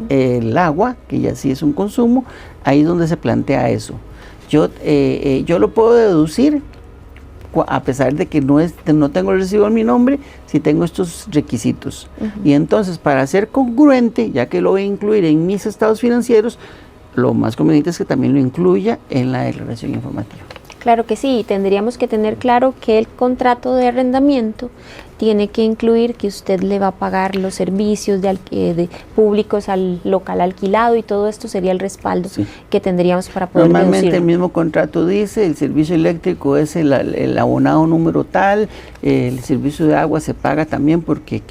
el agua, que ya sí es un consumo, ahí es donde se plantea eso. Yo lo puedo deducir a pesar de que no tengo el recibo en mi nombre, si tengo estos requisitos. Y entonces, para ser congruente, ya que lo voy a incluir en mis estados financieros, lo más conveniente es que también lo incluya en la declaración informativa. Claro que sí, tendríamos que tener claro que el contrato de arrendamiento tiene que incluir que usted le va a pagar los servicios de públicos al local alquilado y todo esto sería el respaldo que tendríamos para poder Normalmente deducirlo. El mismo contrato dice, el servicio eléctrico es el abonado número tal, el servicio de agua se paga también porque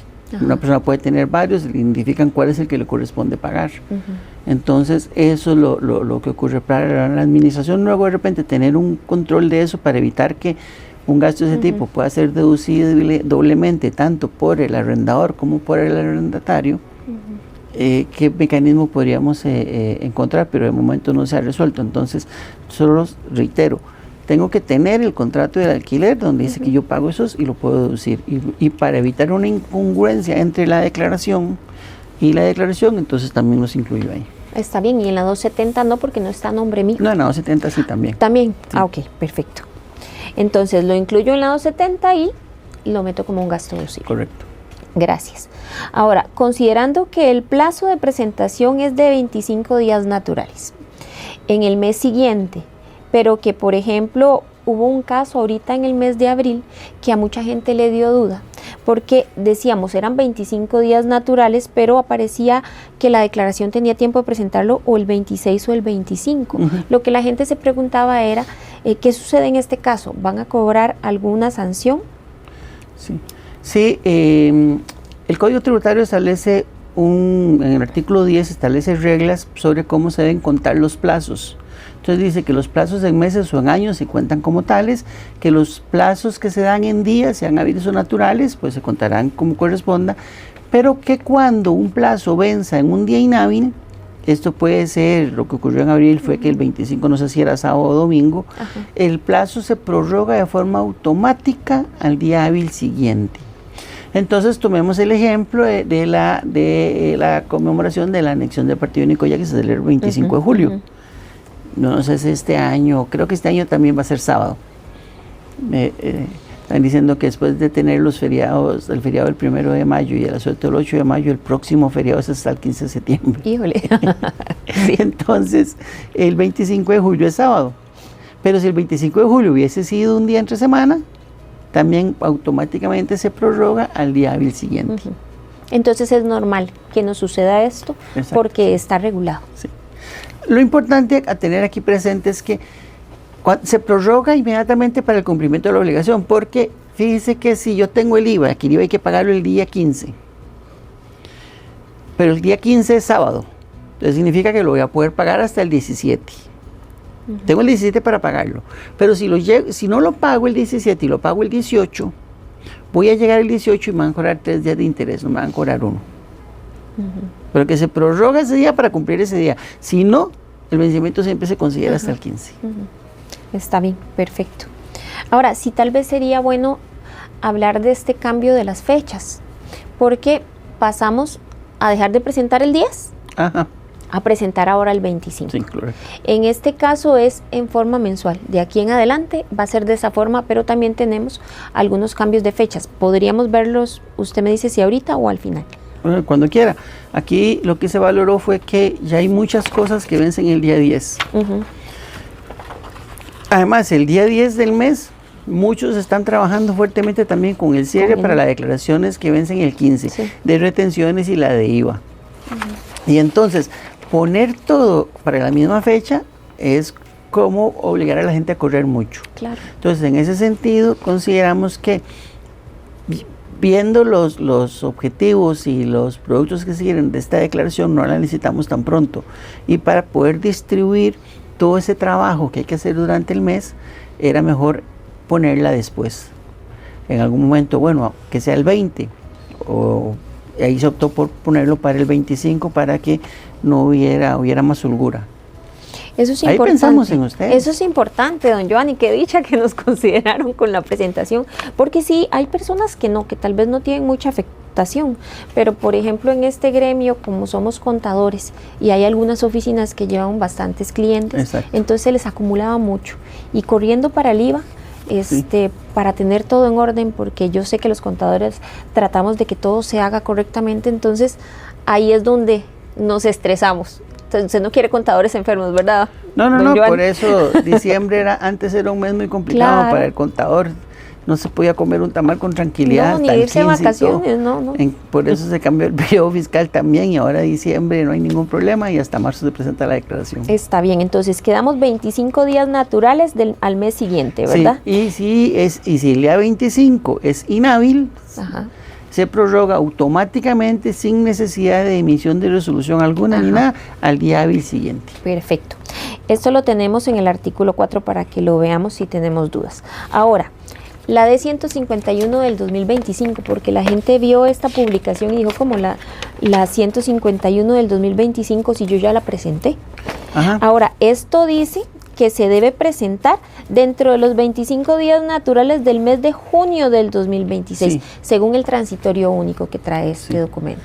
una persona puede tener varios, le identifican cuál es el que le corresponde pagar. Entonces eso es lo que ocurre para la administración. Luego de repente tener un control de eso para evitar que un gasto de ese tipo pueda ser deducible doblemente tanto por el arrendador como por el arrendatario. ¿Qué mecanismo podríamos encontrar? Pero de momento no se ha resuelto. Entonces solo reitero, tengo que tener el contrato del alquiler donde dice que yo pago esos y lo puedo deducir. Y para evitar una incongruencia entre la declaración y la declaración, entonces también los incluyo ahí. Está bien, y en la 270 no, porque no está a nombre mío. No, en la 270 sí también. También, sí. Ok, perfecto. Entonces lo incluyo en la 270 y lo meto como un gasto deducible. Correcto. Gracias. Ahora, considerando que el plazo de presentación es de 25 días naturales, en el mes siguiente, pero que por ejemplo hubo un caso ahorita en el mes de abril que a mucha gente le dio duda, porque decíamos eran 25 días naturales, pero aparecía que la declaración tenía tiempo de presentarlo o el 26 o el 25. Lo que la gente se preguntaba era, ¿qué sucede en este caso? ¿Van a cobrar alguna sanción? Sí, el Código Tributario establece en el artículo 10 establece reglas sobre cómo se deben contar los plazos. Entonces dice que los plazos en meses o en años se cuentan como tales, que los plazos que se dan en días, sean hábiles o naturales, pues se contarán como corresponda, pero que cuando un plazo venza en un día inhábil, esto puede ser, lo que ocurrió en abril fue que el 25, no sé si era sábado o domingo, el plazo se prorroga de forma automática al día hábil siguiente. Entonces tomemos el ejemplo de la conmemoración de la anexión del Partido Único ya que se celebra el 25 de julio. No sé si este año, creo que este año también va a ser sábado. Están diciendo que después de tener los feriados, el feriado del 1 de mayo y el asueto del 8 de mayo, el próximo feriado es hasta el 15 de septiembre. Híjole. Entonces, el 25 de julio es sábado. Pero si el 25 de julio hubiese sido un día entre semana, también automáticamente se prorroga al día hábil siguiente. Entonces es normal que nos suceda esto. Exacto. Porque está regulado. Sí. Lo importante a tener aquí presente es que se prorroga inmediatamente para el cumplimiento de la obligación, porque fíjese que si yo tengo el IVA, que el IVA hay que pagarlo el día 15, pero el día 15 es sábado, entonces significa que lo voy a poder pagar hasta el 17. Tengo el 17 para pagarlo, pero si no lo pago el 17 y lo pago el 18, voy a llegar el 18 y me van a cobrar 3 días de interés, no me van a cobrar 1. Pero que se prorroga ese día para cumplir ese día. Si no, el vencimiento siempre se considera hasta el 15. Está bien, perfecto. Ahora, sí, tal vez sería bueno hablar de este cambio de las fechas, porque pasamos a dejar de presentar el 10. Ajá. A presentar ahora el 25. Sí, claro. En este caso es en forma mensual. De aquí en adelante va a ser de esa forma, pero también tenemos algunos cambios de fechas. ¿Podríamos verlos, usted me dice si ahorita o al final? Bueno, cuando quiera. Aquí lo que se valoró fue que ya hay muchas cosas que vencen el día 10. Además, el día 10 del mes, muchos están trabajando fuertemente también con el cierre para las declaraciones que vencen el 15, de retenciones y la de IVA. Y entonces, poner todo para la misma fecha es como obligar a la gente a correr mucho. Claro. Entonces, en ese sentido, consideramos que viendo los objetivos y los productos que siguen de esta declaración, no la necesitamos tan pronto. Y para poder distribuir todo ese trabajo que hay que hacer durante el mes, era mejor ponerla después. En algún momento, bueno, que sea el 20, o ahí se optó por ponerlo para el 25 para que no hubiera más holgura. Eso es ahí importante. Pensamos en ustedes. Eso es importante, don Giovanni, qué dicha que nos consideraron con la presentación, porque sí, hay personas que tal vez no tienen mucha afectación, pero por ejemplo en este gremio, como somos contadores y hay algunas oficinas que llevan bastantes clientes, exacto, entonces se les acumulaba mucho y corriendo para el IVA, para tener todo en orden, porque yo sé que los contadores tratamos de que todo se haga correctamente, entonces ahí es donde nos estresamos. Entonces, usted no quiere contadores enfermos, ¿verdad? No, por eso diciembre antes era un mes muy complicado para el contador. No se podía comer un tamal con tranquilidad. No, ni irse de vacaciones, no. Por eso se cambió el periodo fiscal también y ahora diciembre no hay ningún problema y hasta marzo se presenta la declaración. Está bien, entonces quedamos 25 días naturales al mes siguiente, ¿verdad? Sí, y si el día 25 es inhábil, se prorroga automáticamente sin necesidad de emisión de resolución alguna ni nada al día hábil siguiente. Perfecto. Esto lo tenemos en el artículo 4 para que lo veamos si tenemos dudas. Ahora, la D151 del 2025, porque la gente vio esta publicación y dijo como la 151 del 2025 si yo ya la presenté. Ahora, esto dice que se debe presentar dentro de los 25 días naturales del mes de junio del 2026, según el transitorio único que trae este documento.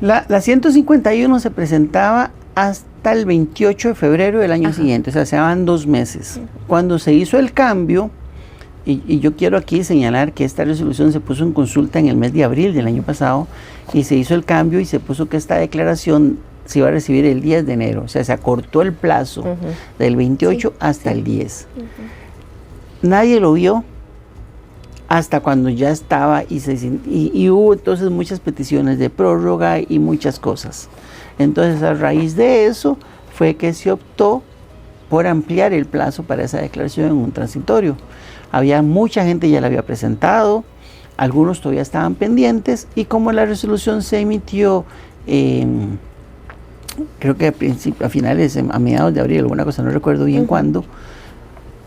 La 151 se presentaba hasta el 28 de febrero del año siguiente, o sea, se van 2 meses. Cuando se hizo el cambio, y yo quiero aquí señalar que esta resolución se puso en consulta en el mes de abril del año pasado, y se hizo el cambio y se puso que esta declaración se iba a recibir el 10 de enero, o sea, se acortó el plazo del 28 hasta el 10. Nadie lo vio hasta cuando ya estaba y hubo entonces muchas peticiones de prórroga y muchas cosas. Entonces, a raíz de eso fue que se optó por ampliar el plazo para esa declaración en un transitorio. Había mucha gente ya la había presentado, algunos todavía estaban pendientes, y como la resolución se emitió creo que a mediados de abril, alguna cosa, no recuerdo bien cuándo,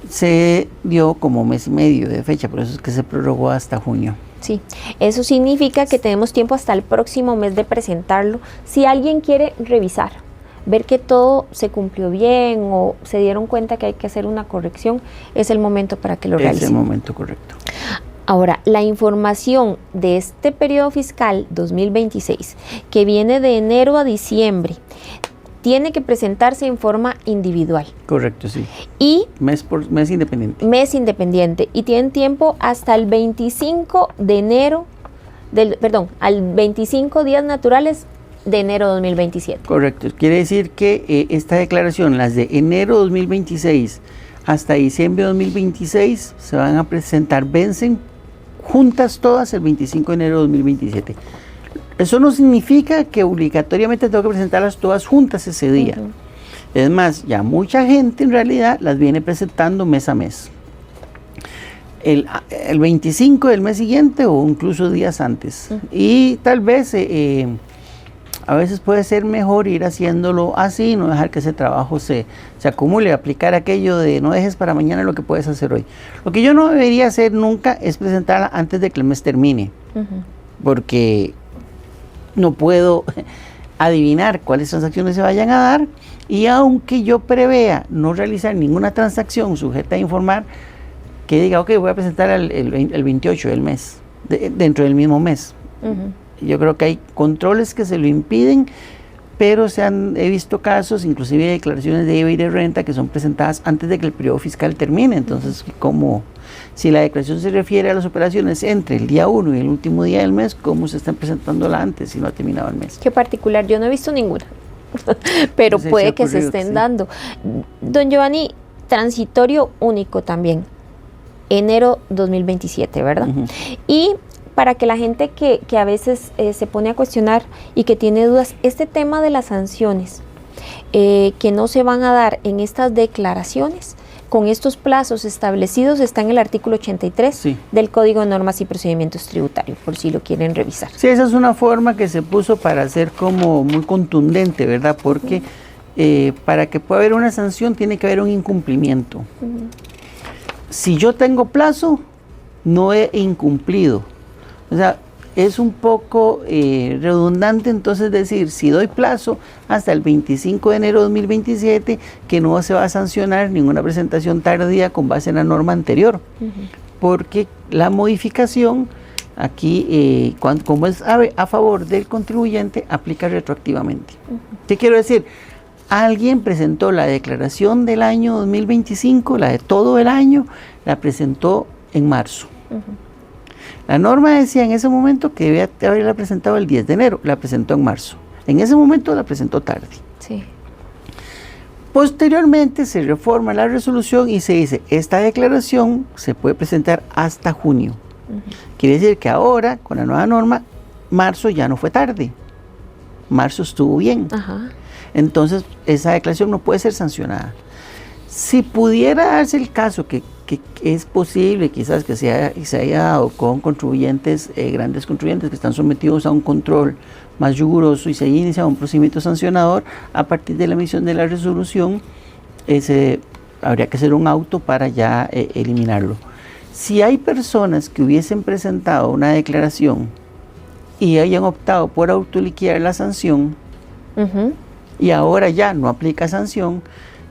se dio como 1 mes y medio de fecha, por eso es que se prorrogó hasta junio. Sí, eso significa que tenemos tiempo hasta el próximo mes de presentarlo. Si alguien quiere revisar, ver que todo se cumplió bien o se dieron cuenta que hay que hacer una corrección, es el momento para que lo realicen. Es el momento correcto. Ahora, la información de este periodo fiscal 2026, que viene de enero a diciembre, tiene que presentarse en forma individual. Correcto, sí. Y mes independiente. Mes independiente. Y tienen tiempo hasta el 25 de enero, al 25 días naturales de enero 2027. Correcto. Quiere decir que esta declaración, las de enero 2026 hasta diciembre 2026, se van a presentar, vencen juntas todas el 25 de enero de 2027. Eso no significa que obligatoriamente tengo que presentarlas todas juntas ese día. Es más, ya mucha gente en realidad las viene presentando mes a mes. el 25 del mes siguiente o incluso días antes. Y tal vez a veces puede ser mejor ir haciéndolo así, no dejar que ese trabajo se acumule, aplicar aquello de no dejes para mañana lo que puedes hacer hoy. Lo que yo no debería hacer nunca es presentarla antes de que el mes termine, porque no puedo adivinar cuáles transacciones se vayan a dar, y aunque yo prevea no realizar ninguna transacción sujeta a informar, que diga, ok, voy a presentar el 28 del mes, dentro del mismo mes. Yo creo que hay controles que se lo impiden, pero he visto casos, inclusive de declaraciones de IVA y de renta, que son presentadas antes de que el periodo fiscal termine. Entonces, como si la declaración se refiere a las operaciones entre el día 1 y el último día del mes, ¿cómo se están presentándola antes si no ha terminado el mes? Qué particular, yo no he visto ninguna, pero Sí, puede sí ha que se ocurrido, estén sí. dando. Don Giovanni, transitorio único también, enero 2027, ¿verdad? Y para que la gente que a veces se pone a cuestionar y que tiene dudas, este tema de las sanciones que no se van a dar en estas declaraciones, con estos plazos establecidos, está en el artículo 83 Sí. del Código de Normas y Procedimientos Tributarios, por si lo quieren revisar. Sí, esa es una forma que se puso para ser como muy contundente, ¿verdad? Porque para que pueda haber una sanción tiene que haber un incumplimiento. Si yo tengo plazo, no he incumplido. O sea, es un poco redundante entonces decir, si doy plazo hasta el 25 de enero de 2027, que no se va a sancionar ninguna presentación tardía con base en la norma anterior. Porque la modificación aquí, como es a favor del contribuyente, aplica retroactivamente. ¿Qué quiero decir? Alguien presentó la declaración del año 2025, la de todo el año, la presentó en marzo. La norma decía en ese momento que debía haberla presentado el 10 de enero, la presentó en marzo. En ese momento la presentó tarde. Sí. Posteriormente se reforma la resolución y se dice, esta declaración se puede presentar hasta junio. Quiere decir que ahora, con la nueva norma, marzo ya no fue tarde. Marzo estuvo bien. Ajá. Entonces, esa declaración no puede ser sancionada. Si pudiera darse el caso que es posible quizás que se haya dado con contribuyentes, grandes contribuyentes que están sometidos a un control más riguroso y se haya iniciado un procedimiento sancionador, a partir de la emisión de la resolución, habría que hacer un auto para ya eliminarlo. Si hay personas que hubiesen presentado una declaración y hayan optado por autoliquidar la sanción, y ahora ya no aplica sanción,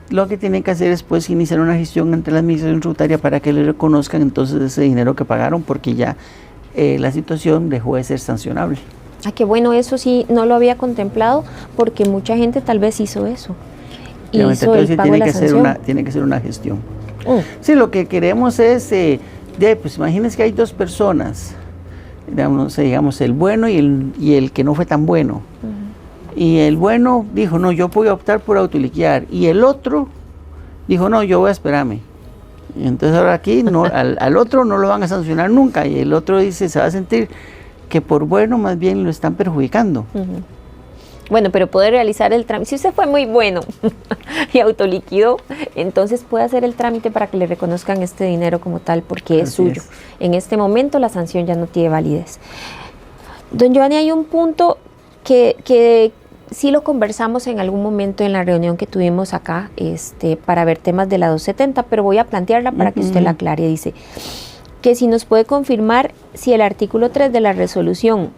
lo que tienen que hacer es pues iniciar una gestión ante la administración tributaria para que le reconozcan entonces ese dinero que pagaron, porque ya la situación dejó de ser sancionable. Ah, qué bueno, eso sí no lo había contemplado, porque mucha gente tal vez hizo eso. Hizo el pago de la sanción. Tiene que ser una gestión. Sí, lo que queremos es, pues imagínense que hay dos personas, digamos el bueno y el que no fue tan bueno. Y el bueno dijo, no, yo voy a optar por autoliquidar. Y el otro dijo, no, yo voy a esperarme. Y entonces ahora aquí al otro no lo van a sancionar nunca. Y el otro dice, se va a sentir que por bueno más bien lo están perjudicando. Bueno, pero puede realizar el trámite. Si usted fue muy bueno y autoliquidó, entonces puede hacer el trámite para que le reconozcan este dinero como tal, porque es suyo. En este momento la sanción ya no tiene validez. Don Giovanni, hay un punto que sí lo conversamos en algún momento en la reunión que tuvimos acá para ver temas de la 270, pero voy a plantearla para que usted la aclare. Dice que si nos puede confirmar si el artículo 3 de la resolución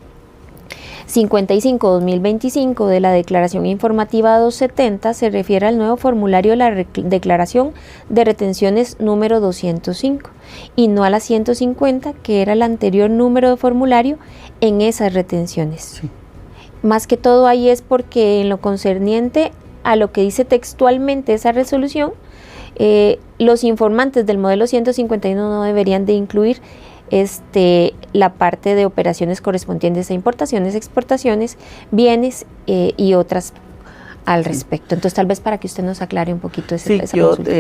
55-2025 de la Declaración Informativa 270 se refiere al nuevo formulario de la Declaración de Retenciones número 205 y no a la 150, que era el anterior número de formulario en esas retenciones. Sí. Más que todo ahí es porque en lo concerniente a lo que dice textualmente esa resolución, los informantes del modelo 151 no deberían de incluir la parte de operaciones correspondientes a importaciones, exportaciones, bienes y otras al respecto. Entonces tal vez para que usted nos aclare un poquito esa consulta.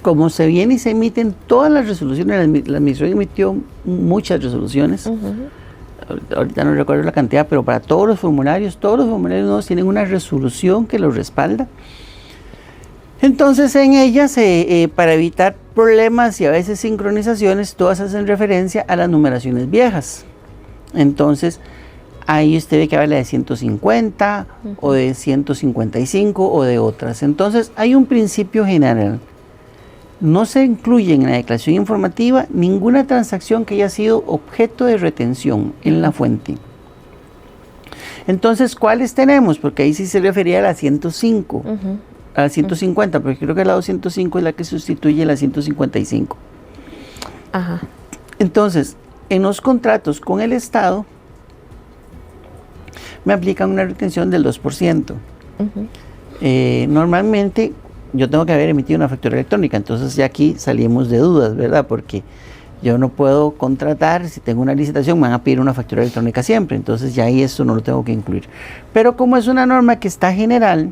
Como se viene y se emiten todas las resoluciones, la administración emitió muchas resoluciones. Ahorita no recuerdo la cantidad, pero para todos los formularios nuevos tienen una resolución que los respalda. Entonces en ellas, para evitar problemas y a veces sincronizaciones, todas hacen referencia a las numeraciones viejas. Entonces ahí usted ve que habla de 150 o de 155 o de otras. Entonces hay un principio general. No se incluye en la declaración informativa ninguna transacción que haya sido objeto de retención en la fuente. Entonces, ¿cuáles tenemos? Porque ahí sí se refería a la 105, a la 150, porque creo que la 205 es la que sustituye la 155. Ajá. Entonces, en los contratos con el Estado, me aplican una retención del 2%. Normalmente, yo tengo que haber emitido una factura electrónica, entonces ya aquí salimos de dudas, ¿verdad? Porque yo no puedo contratar, si tengo una licitación me van a pedir una factura electrónica siempre, entonces ya ahí eso no lo tengo que incluir. Pero como es una norma que está general,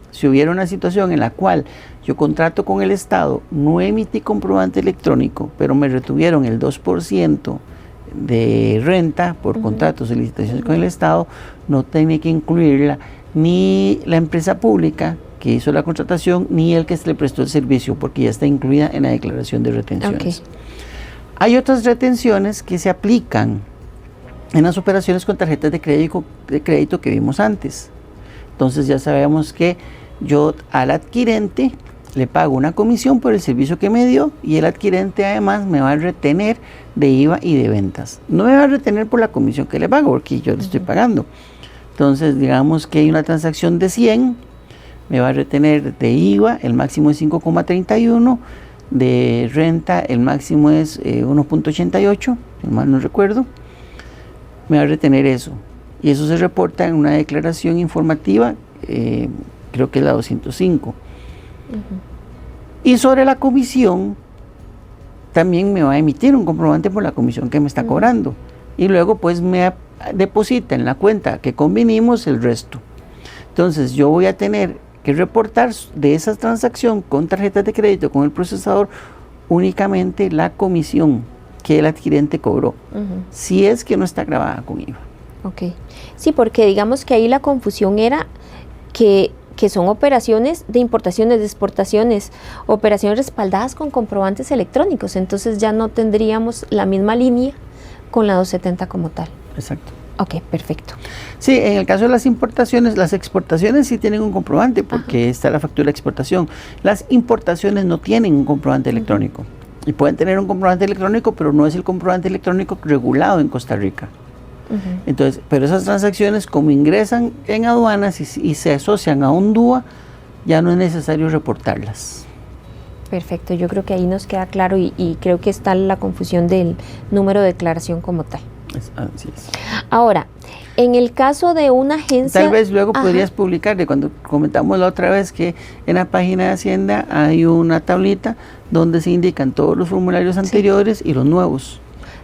si hubiera una situación en la cual yo contrato con el Estado, no emití comprobante electrónico, pero me retuvieron el 2% de renta por contratos y licitaciones con el Estado, no tiene que incluirla ni la empresa pública que hizo la contratación, ni el que se le prestó el servicio, porque ya está incluida en la declaración de retenciones. Okay. Hay otras retenciones que se aplican en las operaciones con tarjetas de crédito que vimos antes. Entonces ya sabemos que yo al adquirente le pago una comisión por el servicio que me dio y el adquirente además me va a retener de IVA y de ventas. No me va a retener por la comisión que le pago porque yo le estoy pagando. Entonces digamos que hay una transacción de 100, me va a retener de IVA, el máximo es 5,31, de renta el máximo es 1,88, si mal no recuerdo, me va a retener eso. Y eso se reporta en una declaración informativa, creo que es la 205. Y sobre la comisión, también me va a emitir un comprobante por la comisión que me está cobrando. Y luego pues me deposita en la cuenta que convenimos el resto. Entonces yo voy a tener que reportar de esa transacción con tarjetas de crédito con el procesador únicamente la comisión que el adquirente cobró, si es que no está grabada con IVA. Ok, sí, porque digamos que ahí la confusión era que son operaciones de importaciones, de exportaciones, operaciones respaldadas con comprobantes electrónicos, entonces ya no tendríamos la misma línea con la 270 como tal. Exacto. Ok, perfecto. Sí, en el caso de las importaciones, las exportaciones sí tienen un comprobante porque está la factura de exportación. Las importaciones no tienen un comprobante electrónico. Y pueden tener un comprobante electrónico, pero no es el comprobante electrónico regulado en Costa Rica. Entonces, pero esas transacciones como ingresan en aduanas y se asocian a un DUA, ya no es necesario reportarlas. Perfecto, yo creo que ahí nos queda claro y creo que está la confusión del número de declaración como tal. Así es. Ahora, en el caso de una agencia... Tal vez luego podrías publicar, cuando comentamos la otra vez que en la página de Hacienda hay una tablita donde se indican todos los formularios anteriores y los nuevos.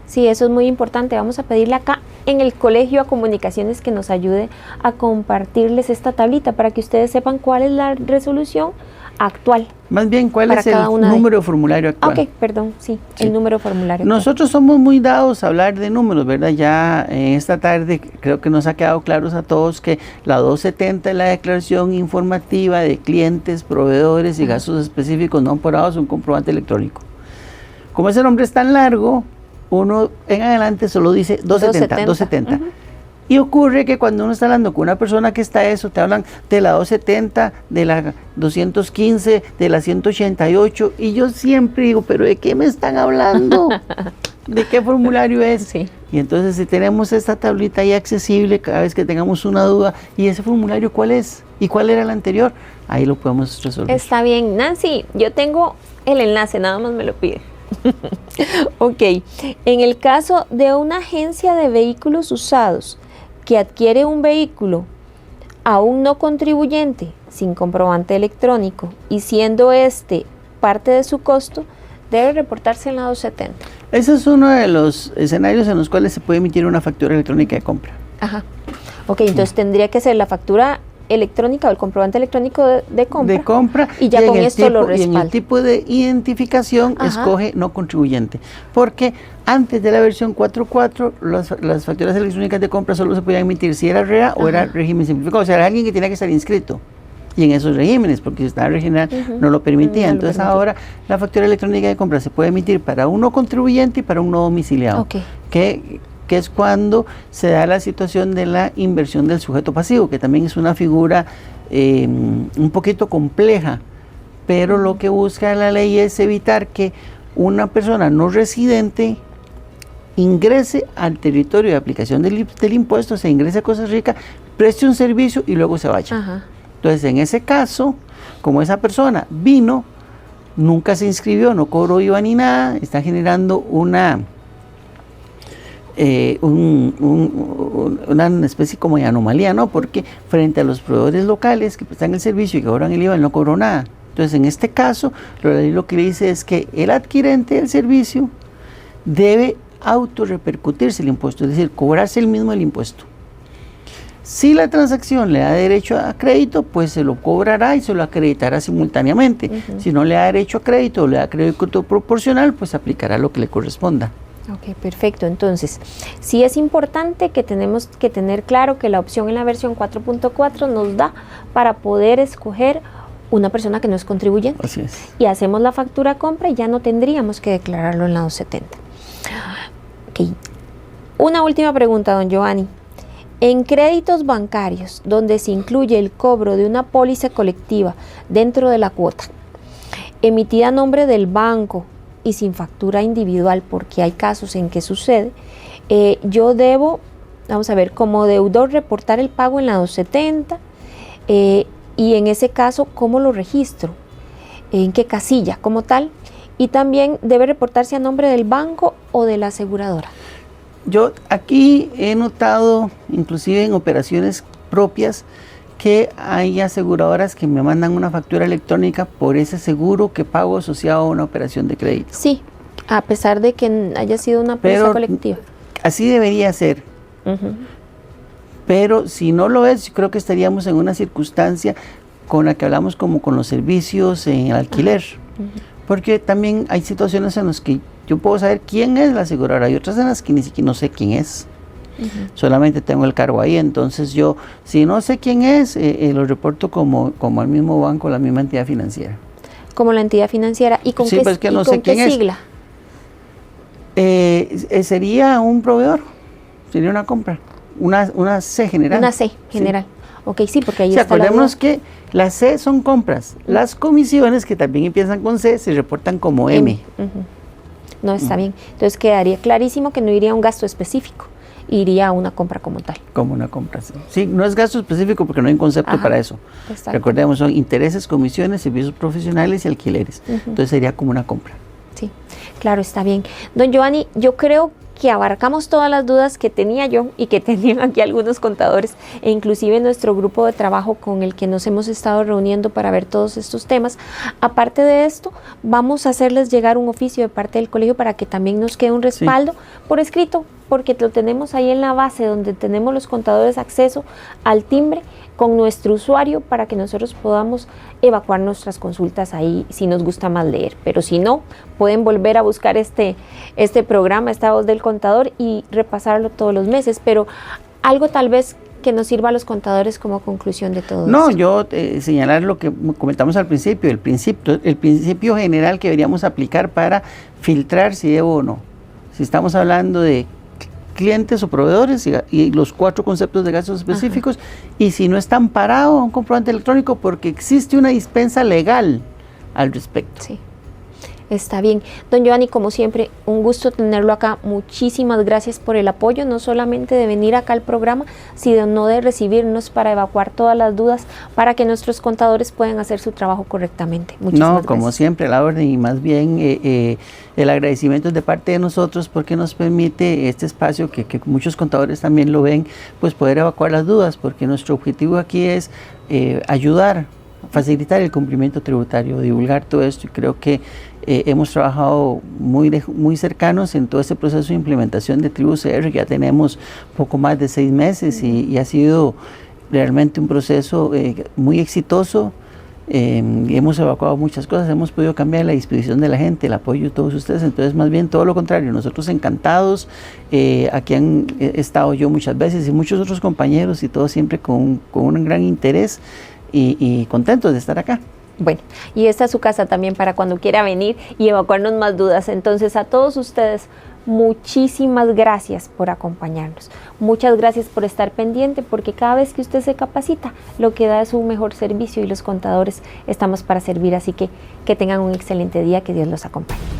Sí, eso es muy importante. Vamos a pedirle acá en el Colegio a Comunicaciones que nos ayude a compartirles esta tablita para que ustedes sepan cuál es la resolución actual. Más bien, ¿cuál es el número de formulario actual? Ok, perdón, sí, el número de formulario actual. Nosotros somos muy dados a hablar de números, ¿verdad? Ya esta tarde creo que nos ha quedado claros a todos que la 270 es la declaración informativa de clientes, proveedores y gastos específicos no amparados, un comprobante electrónico. Como ese nombre es tan largo, uno en adelante solo dice 270. Y ocurre que cuando uno está hablando con una persona que está eso, te hablan de la 270, de la 215, de la 188, y yo siempre digo, ¿pero de qué me están hablando? ¿De qué formulario es? Sí. Y entonces si tenemos esta tablita ahí accesible, cada vez que tengamos una duda, ¿y ese formulario cuál es? ¿Y cuál era el anterior? Ahí lo podemos resolver. Está bien, Nancy, yo tengo el enlace, nada más me lo pide. Ok, en el caso de una agencia de vehículos usados que adquiere un vehículo a un no contribuyente sin comprobante electrónico y siendo este parte de su costo, debe reportarse en la 270. Ese es uno de los escenarios en los cuales se puede emitir una factura electrónica de compra. Ajá. Ok, entonces tendría que ser la factura electrónica o el comprobante electrónico de compra. Y ya con esto lo respalda. Y en el tipo de identificación escoge no contribuyente. Porque antes de la versión 4.4, las facturas electrónicas de compra solo se podían emitir si era REA o era régimen simplificado. O sea, era alguien que tenía que estar inscrito. y en esos regímenes, porque el Estado regional no lo permitía. No lo Entonces permitía. ahora la factura electrónica de compra se puede emitir para un no contribuyente y para un no domiciliado, que es cuando se da la situación de la inversión del sujeto pasivo, que también es una figura un poquito compleja, pero lo que busca la ley es evitar que una persona no residente ingrese al territorio de aplicación del impuesto, se ingrese a Costa Rica, preste un servicio y luego se vaya. Ajá. Entonces, en ese caso, como esa persona vino, nunca se inscribió, no cobró IVA ni nada, está generando una especie como de anomalía, ¿no? Porque frente a los proveedores locales que prestan el servicio y que cobran el IVA, él no cobró nada. Entonces, en este caso, la ley lo que le dice es que el adquirente del servicio debe autorrepercutirse el impuesto, es decir, cobrarse el mismo el impuesto. Si la transacción le da derecho a crédito, pues se lo cobrará y se lo acreditará simultáneamente. Si no le da derecho a crédito o le da crédito proporcional, pues aplicará lo que le corresponda. Ok, perfecto. Entonces, sí es importante que tenemos que tener claro que la opción en la versión 4.4 nos da para poder escoger una persona que no es contribuyente. Así es. Y hacemos la factura compra y ya no tendríamos que declararlo en la 270. Ok. Una última pregunta, don Giovanni. En créditos bancarios, donde se incluye el cobro de una póliza colectiva dentro de la cuota, emitida a nombre del banco y sin factura individual, porque hay casos en que sucede, yo debo, vamos a ver, como deudor reportar el pago en la 270, y en ese caso, ¿cómo lo registro? ¿En qué casilla como tal? Y también debe reportarse a nombre del banco o de la aseguradora. Yo aquí he notado, inclusive en operaciones propias, que hay aseguradoras que me mandan una factura electrónica por ese seguro que pago asociado a una operación de crédito. Sí, a pesar de que haya sido una póliza colectiva. Así debería ser. Pero si no lo es, yo creo que estaríamos en una circunstancia con la que hablamos como con los servicios en el alquiler. Porque también hay situaciones en las que yo puedo saber quién es la aseguradora y otras en las que ni siquiera no sé quién es. Solamente tengo el cargo ahí, entonces yo, si no sé quién es, lo reporto como al mismo banco, la misma entidad financiera. Como la entidad financiera. ¿Y con sí, qué, pues que y no con sé qué quién sigla? Sería un proveedor, sería una compra, una C general. Una C general. Sí. Ok, sí, porque ahí o sea, está acordémonos que las C son compras. Las comisiones, que también empiezan con C, se reportan como M. No, está bien. Entonces quedaría clarísimo que no iría a un gasto específico, iría a una compra como tal. Como una compra, sí. Sí, no es gasto específico porque no hay un concepto para eso. Exacto. Recordemos, son intereses, comisiones, servicios profesionales y alquileres. Entonces sería como una compra. Sí, claro, está bien. Don Giovanni, yo creo que abarcamos todas las dudas que tenía yo y que tenían aquí algunos contadores, e inclusive nuestro grupo de trabajo con el que nos hemos estado reuniendo para ver todos estos temas. Aparte de esto, vamos a hacerles llegar un oficio de parte del colegio para que también nos quede un respaldo por escrito, porque lo tenemos ahí en la base donde tenemos los contadores acceso al timbre con nuestro usuario para que nosotros podamos evacuar nuestras consultas ahí si nos gusta más leer. Pero si no, pueden volver a buscar este programa, esta voz del contador, y repasarlo todos los meses. Pero algo tal vez que nos sirva a los contadores como conclusión de todo No, esto. yo señalar lo que comentamos al principio, el principio general que deberíamos aplicar para filtrar si debo o no. Si estamos hablando de clientes o proveedores y los 4 conceptos de gastos específicos, y si no está amparado a un comprobante electrónico porque existe una dispensa legal al respecto. Sí. Está bien. Don Giovanni, como siempre, un gusto tenerlo acá. Muchísimas gracias por el apoyo, no solamente de venir acá al programa, sino de recibirnos para evacuar todas las dudas, para que nuestros contadores puedan hacer su trabajo correctamente. Muchísimas gracias. Como siempre, a la orden, y más bien el agradecimiento es de parte de nosotros porque nos permite este espacio que muchos contadores también lo ven, pues poder evacuar las dudas, porque nuestro objetivo aquí es ayudar, facilitar el cumplimiento tributario, divulgar todo esto, y creo que hemos trabajado muy cercanos en todo este proceso de implementación de TribuCR, que ya tenemos poco más de 6 meses y ha sido realmente un proceso muy exitoso. Hemos evacuado muchas cosas, hemos podido cambiar la disposición de la gente, el apoyo de todos ustedes, entonces más bien todo lo contrario, nosotros encantados. Aquí han estado yo muchas veces y muchos otros compañeros, y todos siempre con un gran interés y contentos de estar acá. Bueno, y esta es su casa también para cuando quiera venir y evacuarnos más dudas. Entonces, a todos ustedes, muchísimas gracias por acompañarnos. Muchas gracias por estar pendiente, porque cada vez que usted se capacita, lo que da es un mejor servicio y los contadores estamos para servir. Así que tengan un excelente día, que Dios los acompañe.